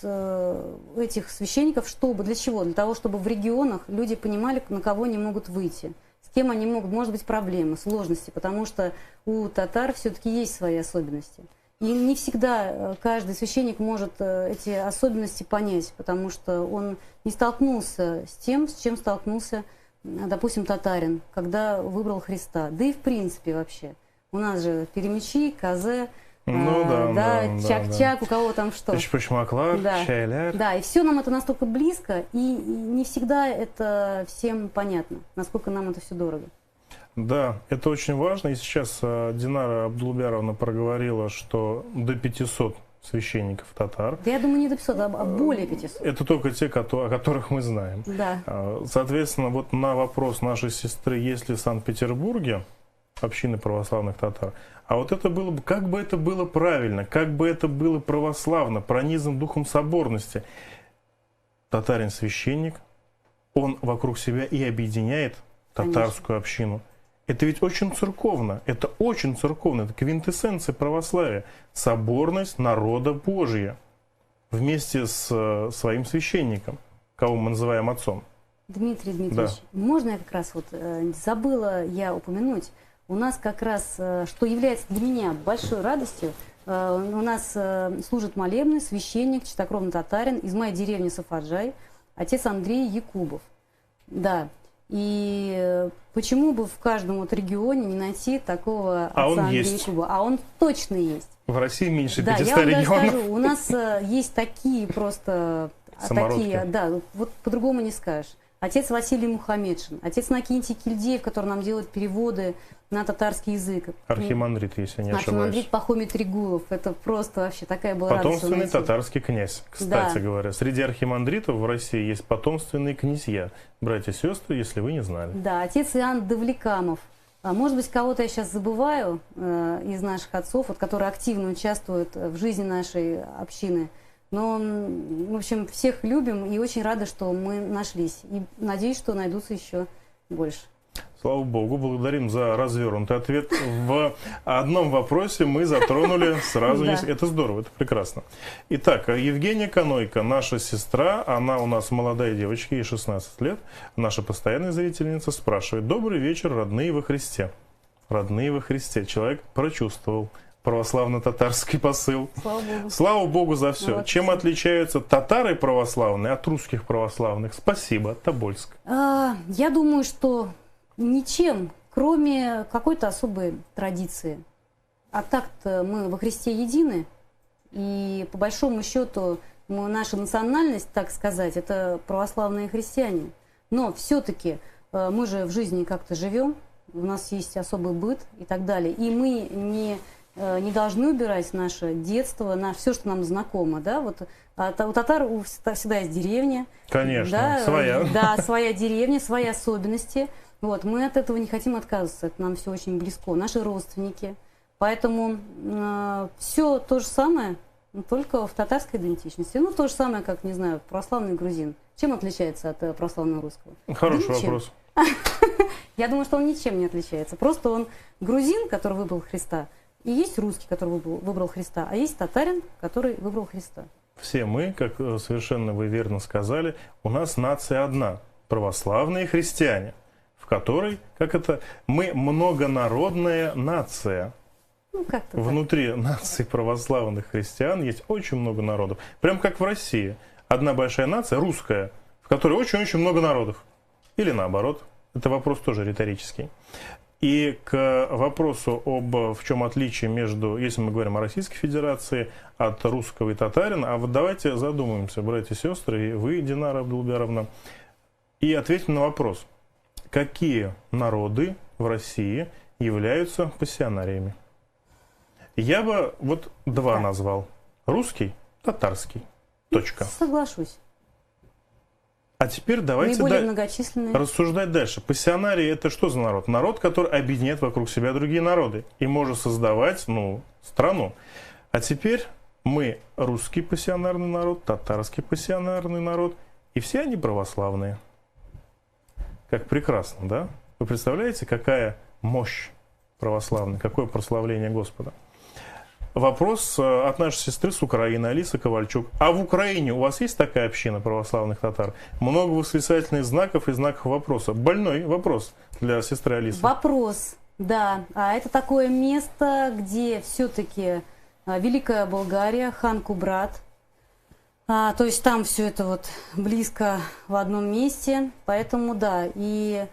этих священников, для чего? Для того, чтобы в регионах люди понимали, на кого они могут выйти. С кем они могут, может быть, проблемы, сложности, потому что у татар все-таки есть свои особенности. И не всегда каждый священник может эти особенности понять, потому что он не столкнулся с тем, с чем столкнулся, допустим, татарин, когда выбрал Христа. Да и в принципе вообще. У нас же перемечи, казе, чак-чак, у кого там что. Да, и все нам это настолько близко, и не всегда это всем понятно, насколько нам это все дорого. Да, это очень важно. И сейчас Динара Абдулбяровна проговорила, что до 500 священников татар. Да, я думаю, не до 500, а более 500. Это только те, о которых мы знаем. Да. Соответственно, вот на вопрос нашей сестры, есть ли в Санкт-Петербурге общины православных татар, а вот это было бы, как бы это было правильно, как бы это было православно, пронизан духом соборности. Татарин-священник, он вокруг себя и объединяет татарскую общину. Это ведь очень церковно, это квинтэссенция православия, соборность народа Божия вместе с своим священником, кого мы называем отцом. Дмитрий Дмитриевич, можно я как раз забыла я упомянуть, у нас как раз, что является для меня большой радостью, у нас служит молебный священник, чистокровный татарин из моей деревни Сафаджай. отец Андрей Якубов. Да. И почему бы в каждом вот регионе не найти такого А он отца Андрея есть. Якубова? А он точно есть. В России меньше Да, 500 я вам даже регионов. скажу, у нас есть такие просто, Самородки. такие, да, вот по-другому не скажешь. Отец Василий Мухаммедшин, отец Иннокентий Кильдеев, который нам делает переводы на татарский язык. Архимандрит, если не ошибаюсь. Архимандрит Пахомий Трегулов, это просто вообще такая была радость. Потомственный найти. татарский князь, кстати Да. говоря. Среди архимандритов в России есть потомственные князья. Братья и сестры, если вы не знали. Да, отец Иоанн Давлекамов. Может быть, кого-то я сейчас забываю из наших отцов, вот, которые активно участвуют в жизни нашей общины. Но, в общем, всех любим и очень рады, что мы нашлись. И надеюсь, что найдутся еще больше. Слава Богу, благодарим за развернутый ответ. В одном вопросе мы затронули сразу. Да. Это здорово, это прекрасно. Итак, Евгения Канойко, наша сестра, она у нас молодая девочка, ей 16 лет, наша постоянная зрительница, спрашивает: добрый вечер, родные во Христе. Родные во Христе. Человек прочувствовал православно-татарский посыл. Слава Богу. Слава Богу за все. Молодцы. Чем отличаются татары православные от русских православных? Спасибо, Тобольск. Я думаю, что ничем, кроме какой-то особой традиции. А так-то мы во Христе едины, и по большому счету наша национальность, так сказать, это православные христиане. Но все-таки мы же в жизни как-то живем, у нас есть особый быт и так далее. И мы не должны убирать наше детство, все, что нам знакомо. Да? Вот, у татар всегда есть деревня. Конечно, Да, своя. Да, своя деревня, свои особенности. Вот, мы от этого не хотим отказываться, это нам все очень близко, наши родственники. Поэтому все то же самое, но только в татарской идентичности. Ну, то же самое, как, не знаю, православный грузин. Чем отличается от православного русского? Хороший Да ничем. вопрос. Я думаю, что он ничем не отличается. Просто он грузин, который выбрал Христа, и есть русский, который выбрал Христа, а есть татарин, который выбрал Христа. Все мы, как совершенно вы верно сказали, у нас нация одна – православные христиане, в которой, мы многонародная нация. Ну, как-то так. Внутри нации православных христиан есть очень много народов. Прям как в России. Одна большая нация, русская, в которой очень-очень много народов. Или наоборот. Это вопрос тоже риторический. И к вопросу в чем отличие между, если мы говорим о Российской Федерации, от русского и татарина, а вот давайте задумаемся, братья и сестры, и вы, Динара Абдулбяровна, и ответим на вопрос, какие народы в России являются пассионариями? Я бы вот два назвал. Русский, татарский. Точка. Соглашусь. А теперь давайте Наиболее многочисленные. рассуждать дальше. Пассионарий — это что за народ? Народ, который объединяет вокруг себя другие народы и может создавать, страну. А теперь мы русский пассионарный народ, татарский пассионарный народ, и все они православные. Как прекрасно, да? Вы представляете, какая мощь православная, какое прославление Господа? Вопрос от нашей сестры с Украины, Алисы Ковальчук. А в Украине у вас есть такая община православных татар? Много восклицательных знаков и знаков вопроса. Больной вопрос для сестры Алисы. Вопрос, да. А это такое место, где все-таки Великая Болгария, хан Кубрат. То есть там все это вот близко в одном месте. Поэтому да. И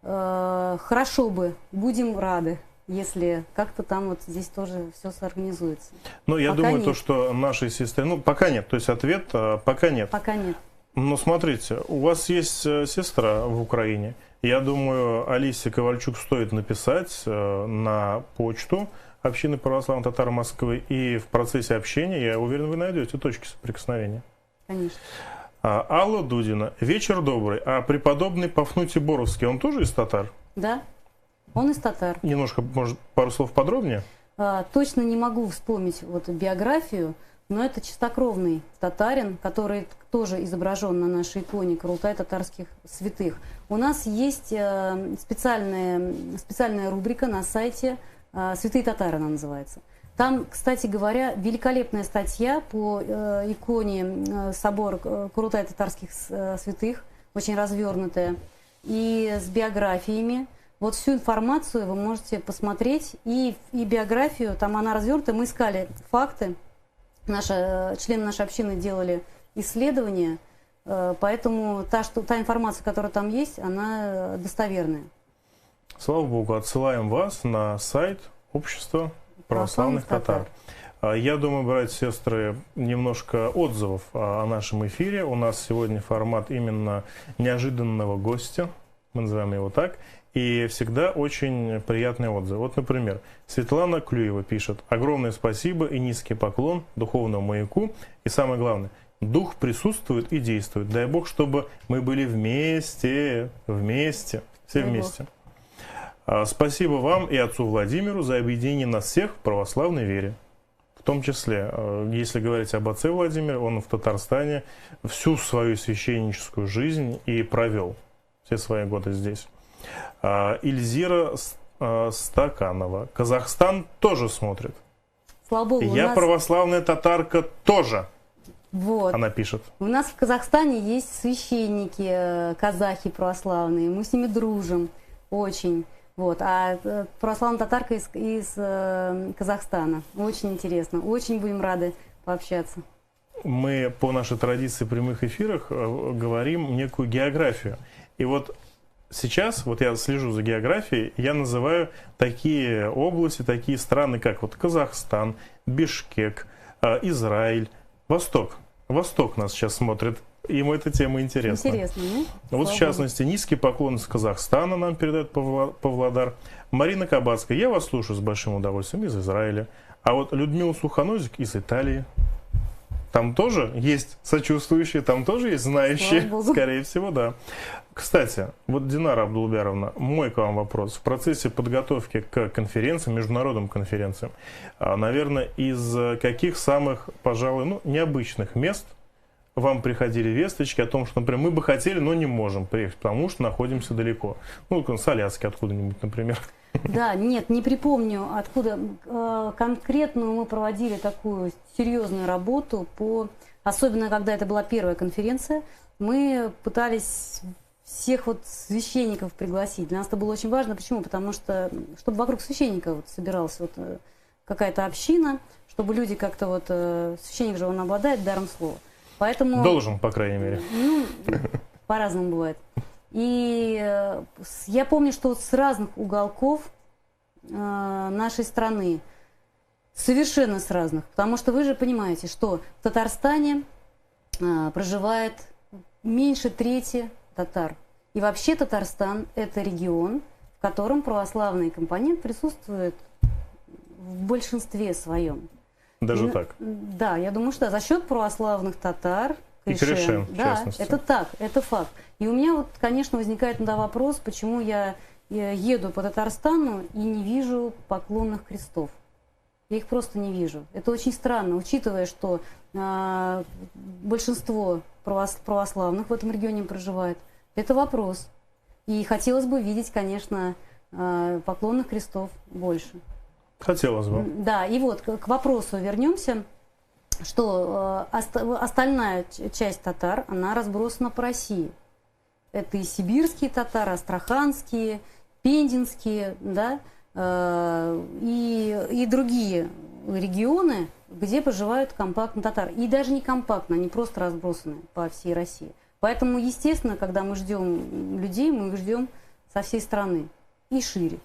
хорошо бы, будем рады, если как-то там вот здесь тоже все соорганизуется. Ну, я Пока думаю, нет. то, что нашей сестре... пока нет. То есть ответ пока нет. Пока нет. Но смотрите, у вас есть сестра в Украине. Я думаю, Алисе Ковальчук стоит написать на почту общины православных татар Москвы. И в процессе общения, я уверен, вы найдете точки соприкосновения. Конечно. Алла Дудина. Вечер добрый. А преподобный Пафнутий Боровский, он тоже из татар? Да, он из татар. Немножко, может, пару слов подробнее? Точно не могу вспомнить вот биографию, но это чистокровный татарин, который тоже изображен на нашей иконе Курултай татарских святых. У нас есть специальная рубрика на сайте «Святые татары» она называется. Там, кстати говоря, великолепная статья по иконе собора Курултай татарских святых, очень развернутая, и с биографиями. Вот всю информацию вы можете посмотреть, и биографию, там она развернута, мы искали факты, члены нашей общины делали исследования, Поэтому та информация, которая там есть, она достоверная. Слава Богу, отсылаем вас на сайт Общества православных татар. Я думаю, братья и сестры, немножко отзывов о нашем эфире. У нас сегодня формат именно неожиданного гостя, мы называем его так, и всегда очень приятные отзывы. Вот, например, Светлана Клюева пишет: огромное спасибо и низкий поклон духовному маяку. И самое главное, дух присутствует и действует. Дай Бог, чтобы мы были вместе, все вместе. Спасибо вам и отцу Владимиру за объединение нас всех в православной вере. В том числе, если говорить об отце Владимире, он в Татарстане всю свою священническую жизнь и провел. Все свои годы здесь. Ильзира Стаканова. Казахстан тоже смотрит. Слава Богу, Я православная татарка тоже. Вот. Она пишет. У нас в Казахстане есть священники, казахи православные. Мы с ними дружим очень. Вот. А православная татарка из Казахстана. Очень интересно. Очень будем рады пообщаться. Мы по нашей традиции прямых эфирах говорим некую географию. И вот сейчас, вот я слежу за географией, я называю такие области, такие страны, как вот Казахстан, Бишкек, Израиль, Восток. Восток нас сейчас смотрит. Ему эта тема интересна. Интересно, ну? Вот, в частности, низкий поклон из Казахстана нам передает Павлодар. Марина Кабацкая: я вас слушаю с большим удовольствием, из Израиля. А вот Людмила Сухонозик из Италии. Там тоже есть сочувствующие, там тоже есть знающие. Скорее всего, да. Кстати, вот, Динара Абдулбяровна, мой к вам вопрос. В процессе подготовки к конференциям, международным конференциям, наверное, из каких самых, пожалуй, необычных мест вам приходили весточки о том, что, например, мы бы хотели, но не можем приехать, потому что находимся далеко? С Аляски откуда-нибудь, например. Да, нет, не припомню, откуда конкретно мы проводили такую серьезную работу, особенно когда это была первая конференция, мы пытались всех священников пригласить. Для нас это было очень важно. Почему? Потому что, чтобы вокруг священника собиралась какая-то община, чтобы люди как-то священник же, он обладает даром слова. Поэтому, должен, по крайней мере. По-разному бывает. И я помню, что с разных уголков нашей страны, совершенно с разных, потому что вы же понимаете, что в Татарстане проживает меньше трети татар. И вообще Татарстан – это регион, в котором православный компонент присутствует в большинстве своем. Даже так? Да, я думаю, что за счет православных татар, крещен, в да, частности. это так, это факт. И у меня конечно, возникает вопрос, почему я еду по Татарстану и не вижу поклонных крестов. Я их просто не вижу. Это очень странно, учитывая, что большинство православных в этом регионе проживает. Это вопрос. И хотелось бы видеть, конечно, поклонных крестов больше. Хотелось бы. Да, и вот к вопросу вернемся, что остальная часть татар, она разбросана по России. Это и сибирские татары, астраханские, пензенские, да, и другие регионы, где проживают компактно татары. И даже не компактно, они просто разбросаны по всей России. Поэтому, естественно, когда мы ждем людей, мы их ждем со всей страны и шире.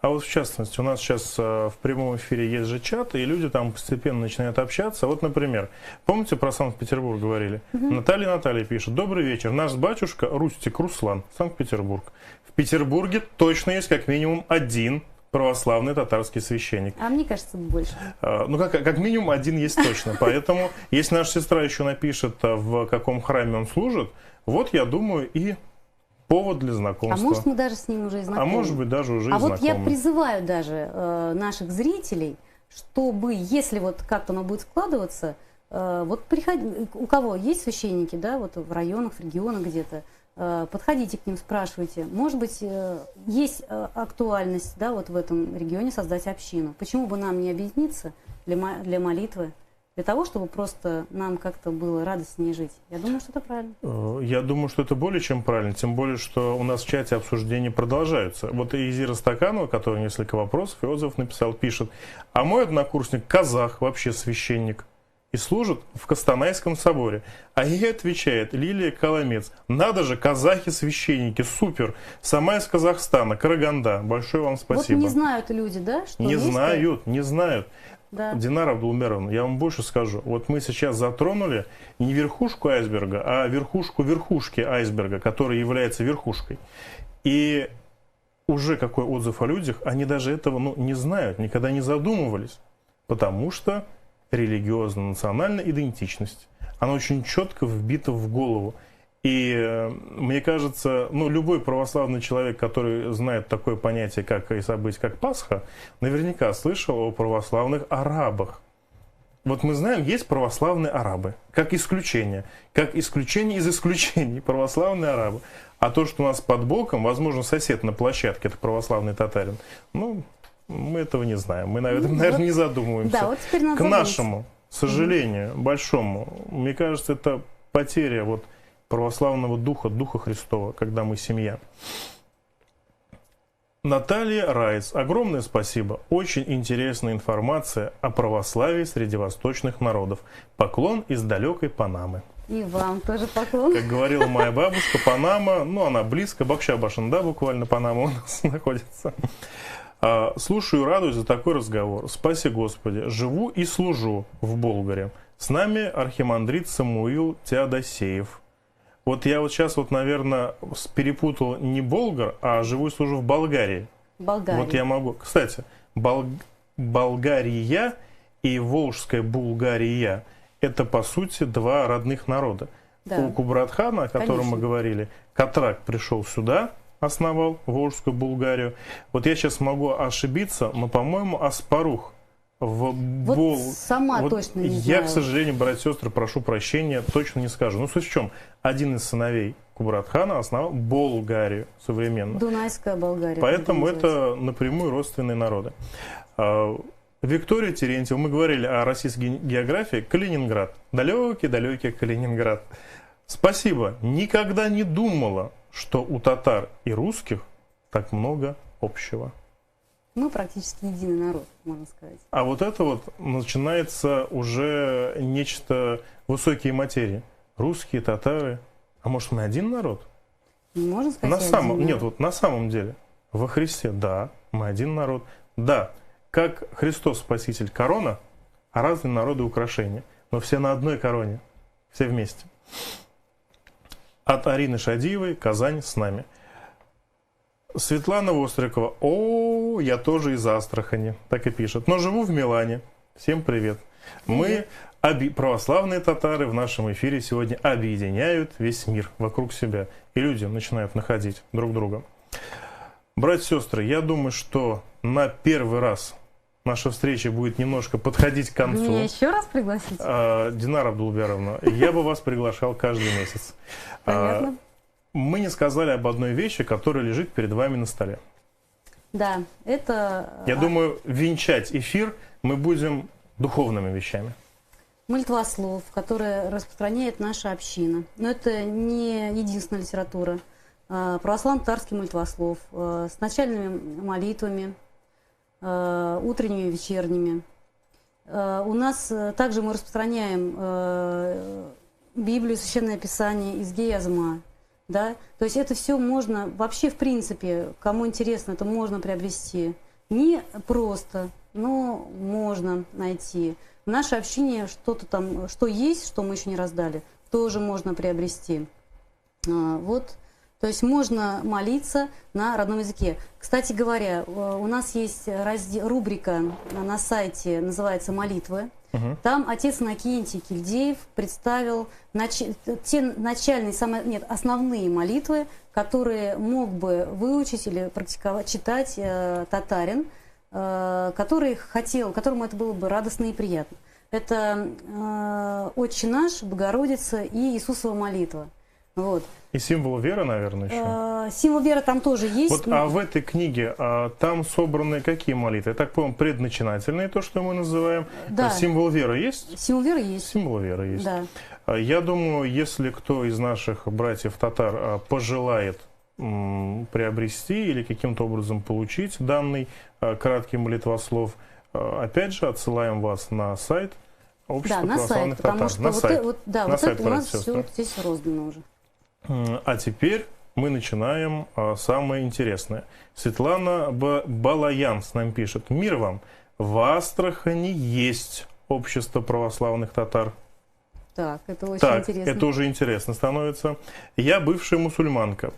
А вот в частности, у нас сейчас в прямом эфире есть же чат, и люди там постепенно начинают общаться. Вот, например, помните, про Санкт-Петербург говорили? Наталья пишет: добрый вечер, наш батюшка Рустик Руслан, Санкт-Петербург. В Петербурге точно есть как минимум один православный татарский священник. А мне кажется, больше. Как минимум один есть точно. Поэтому, если наша сестра еще напишет, в каком храме он служит, вот, я думаю, и повод для знакомства. А может, мы даже с ним уже и знакомы. А может быть, даже уже и знакомы. Вот я призываю даже наших зрителей, чтобы, если как-то оно будет складываться, у кого есть священники, да, в районах, в регионах где-то, подходите к ним, спрашивайте. Может быть, есть актуальность, да, в этом регионе создать общину. Почему бы нам не объединиться для молитвы? Для того, чтобы просто нам как-то было радостнее жить. Я думаю, что это правильно. Я думаю, что это более чем правильно. Тем более, что у нас в чате обсуждения продолжаются. Вот Изира Стаканова, который несколько вопросов и отзывов написал, пишет: а мой однокурсник казах, вообще священник. и служат в Костанайском соборе. А ей отвечает Лилия Коломец: надо же, казахи-священники, супер, сама из Казахстана, Караганда, большое вам спасибо. Вот не знают люди, да? Что Не есть знают, не знают. Да. Динара Абдулмеровна, я вам больше скажу. Вот мы сейчас затронули не верхушку айсберга, а верхушку верхушки айсберга, который является верхушкой. И уже какой отзыв о людях, они даже этого не знают, никогда не задумывались. Потому что религиозно-национальная идентичность, она очень четко вбита в голову. И мне кажется, любой православный человек, который знает такое понятие, как и событие, как Пасха, наверняка слышал о православных арабах. Вот мы знаем, есть православные арабы, как исключение из исключений, православные арабы. А то, что у нас под боком, возможно, сосед на площадке, это православный татарин, мы этого не знаем, мы, наверное, не задумываемся. Да, вот теперь надо К нашему сожалению, большому, мне кажется, это потеря православного духа, духа Христова, когда мы семья. Наталья Райц, огромное спасибо. Очень интересная информация о православии среди восточных народов. Поклон из далекой Панамы. И вам тоже поклон. Как говорила моя бабушка, Панама, она близко, Бакша-Башанда буквально Панама у нас находится. Слушаю и радуюсь за такой разговор. Спаси Господи. Живу и служу в Болгаре. С нами архимандрит Самуил Теодосеев. Вот я сейчас, наверное, перепутал не болгар, а живу и служу в Болгарии. Болгария. Вот я могу. Кстати, Болгария и Волжская Булгария – это, по сути, два родных народа. Да. У Кубратхана, о котором Конечно. мы говорили, Катрак пришел сюда, основал Волжскую Булгарию. Вот я сейчас могу ошибиться, но, по-моему, Аспарух. Сама точно не Я, знаю. к сожалению, братья и сестры, прошу прощения, точно не скажу. Суть в чем? Один из сыновей Кубратхана основал Болгарию современную. Дунайская Болгария. Поэтому называется. это напрямую родственные народы. Виктория Терентьева, мы говорили о российской географии. Калининград. Далекий-далекий Калининград. Спасибо. Никогда не думала, что у татар и русских так много общего. Мы практически единый народ, можно сказать. А это начинается уже нечто высокие материи. Русские, татары. А может, мы один народ? Можно сказать, На самом деле. Во Христе, да, мы один народ. Да, как Христос Спаситель корона, а разные народы украшения. Но все на одной короне. Все вместе. От Арины Шадиевой, Казань с нами. Светлана Вострикова. Я тоже из Астрахани. Так и пишет. Но живу в Милане. Всем привет. Мы, православные татары, в нашем эфире сегодня объединяют весь мир вокруг себя. И люди начинают находить друг друга. Братья и сестры, я думаю, что на первый раз наша встреча будет немножко подходить к концу. Меня еще раз пригласить? Динара Абдулберовна, я бы вас приглашал каждый месяц. Понятно. Мы не сказали об одной вещи, которая лежит перед вами на столе. Да, это... Я думаю, венчать эфир мы будем духовными вещами. Молитвослов, который распространяет наша община. Но это не единственная литература. Православно-татарский молитвослов с начальными молитвами, утренними, вечерними. У нас также мы распространяем Библию, Священное Писание, Изгей Азма. Да? То есть это все можно, вообще в принципе, кому интересно, это можно приобрести. Не просто, но можно найти. В нашей общине что-то там, что есть, что мы еще не раздали, тоже можно приобрести. То есть можно молиться на родном языке. Кстати говоря, у нас есть рубрика на сайте, называется «Молитвы». Там отец Иннокентий Кильдеев представил основные молитвы, которые мог бы выучить или практиковать, читать татарин, которому это было бы радостно и приятно. Это «Отче наш», «Богородица» и «Иисусова молитва». И символ веры, наверное, еще. Символ веры там тоже есть. А в этой книге там собраны какие молитвы? Я так понял, предначинательные, то, что мы называем. Да. Символ веры есть? Символ веры есть. Символ веры есть. Да. Я думаю, если кто из наших братьев-татар пожелает приобрести или каким-то образом получить данный краткий молитвослов, опять же, отсылаем вас на сайт Общество Да, на сайт, православных потому татар. что На вот, сайт. да, На вот сайт это у нас братья и все сестры. здесь роздано уже. А теперь мы начинаем самое интересное. Светлана Балаян с нами пишет. Мир вам. В Астрахани есть общество православных татар. Так, это очень Так, интересно. это уже интересно становится. Я бывшая мусульманка,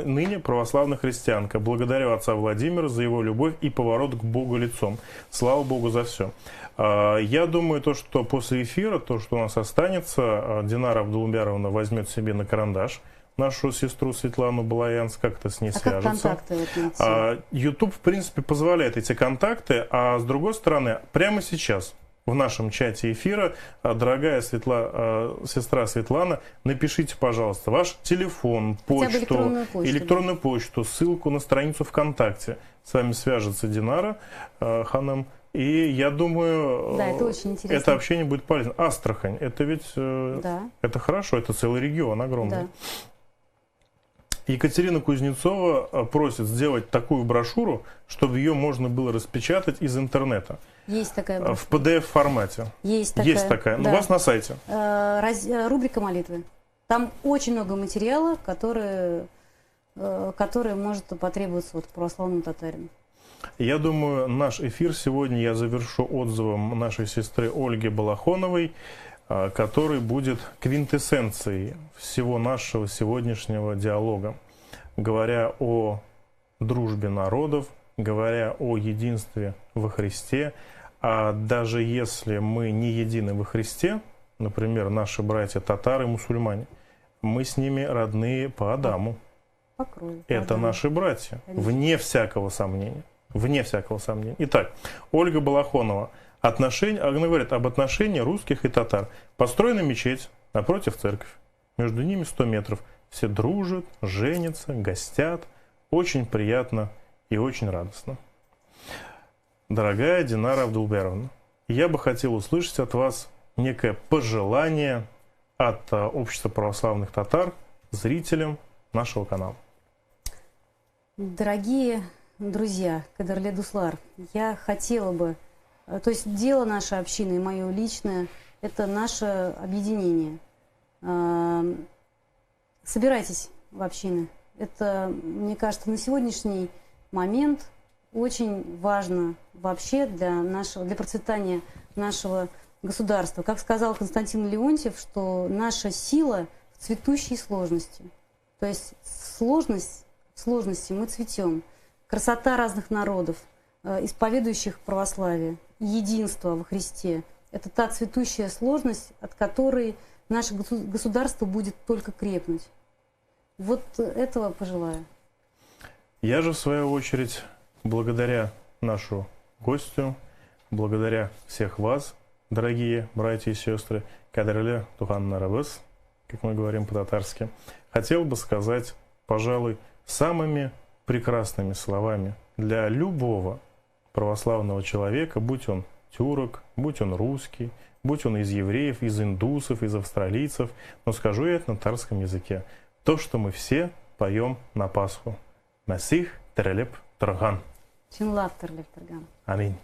ныне православная христианка. Благодарю отца Владимира за его любовь и поворот к Богу лицом. Слава Богу за все. Я думаю, что после эфира, то, что у нас останется, Динара Абдулбяровна возьмет себе на карандаш нашу сестру Светлану Балаянс, как-то с ней как свяжется. контакты вот найти? YouTube, в принципе, позволяет эти контакты, а с другой стороны, прямо сейчас в нашем чате эфира, дорогая сестра Светлана, напишите, пожалуйста, ваш телефон, почту, электронную почту, ссылку на страницу ВКонтакте. С вами свяжется Динара Ханам. И я думаю, Да, это очень интересно. это общение будет полезно. Астрахань, это ведь Да. это хорошо, это целый регион огромный. Да. Екатерина Кузнецова просит сделать такую брошюру, чтобы ее можно было распечатать из интернета. Есть такая В PDF-формате. Есть такая. Есть такая. Да. У вас на сайте. Рубрика молитвы. Там очень много материала, которые может потребоваться вот православным татаринам. Я думаю, наш эфир сегодня я завершу отзывом нашей сестры Ольги Балахоновой, который будет квинтэссенцией всего нашего сегодняшнего диалога. Говоря о дружбе народов, говоря о единстве во Христе, а даже если мы не едины во Христе, например, наши братья татары, мусульмане, мы с ними родные по Адаму. По крови. Это наши братья, Конечно. вне всякого сомнения. Вне всякого сомнения. Итак, Ольга Балахонова. Она говорит об отношении русских и татар. Построена мечеть, напротив церковь. Между ними 100 метров. Все дружат, женятся, гостят. Очень приятно и очень радостно. Дорогая Динара Абдулбяровна, я бы хотел услышать от вас некое пожелание от общества православных татар зрителям нашего канала. Дорогие друзья, Кадерле Дуслар, я хотела бы, то есть дело нашей общины и мое личное, это наше объединение. Собирайтесь в общины. Это, мне кажется, на сегодняшний момент очень важно вообще для процветания нашего государства. Как сказал Константин Леонтьев, что наша сила в цветущей сложности. То есть в сложности мы цветем. Красота разных народов, исповедующих православие, единство во Христе – это та цветущая сложность, от которой наше государство будет только крепнуть. Вот этого пожелаю. Я же, в свою очередь, благодаря нашу гостю, благодаря всех вас, дорогие братья и сестры, Кадерле Туханнарабыз, как мы говорим по-татарски, хотел бы сказать, пожалуй, самыми прекрасными словами для любого православного человека, будь он тюрок, будь он русский, будь он из евреев, из индусов, из австралийцев, но скажу я это на татарском языке. То, что мы все поем на Пасху. Масих Терелеп Тарган. Чинлав Терлев Тарган. Аминь.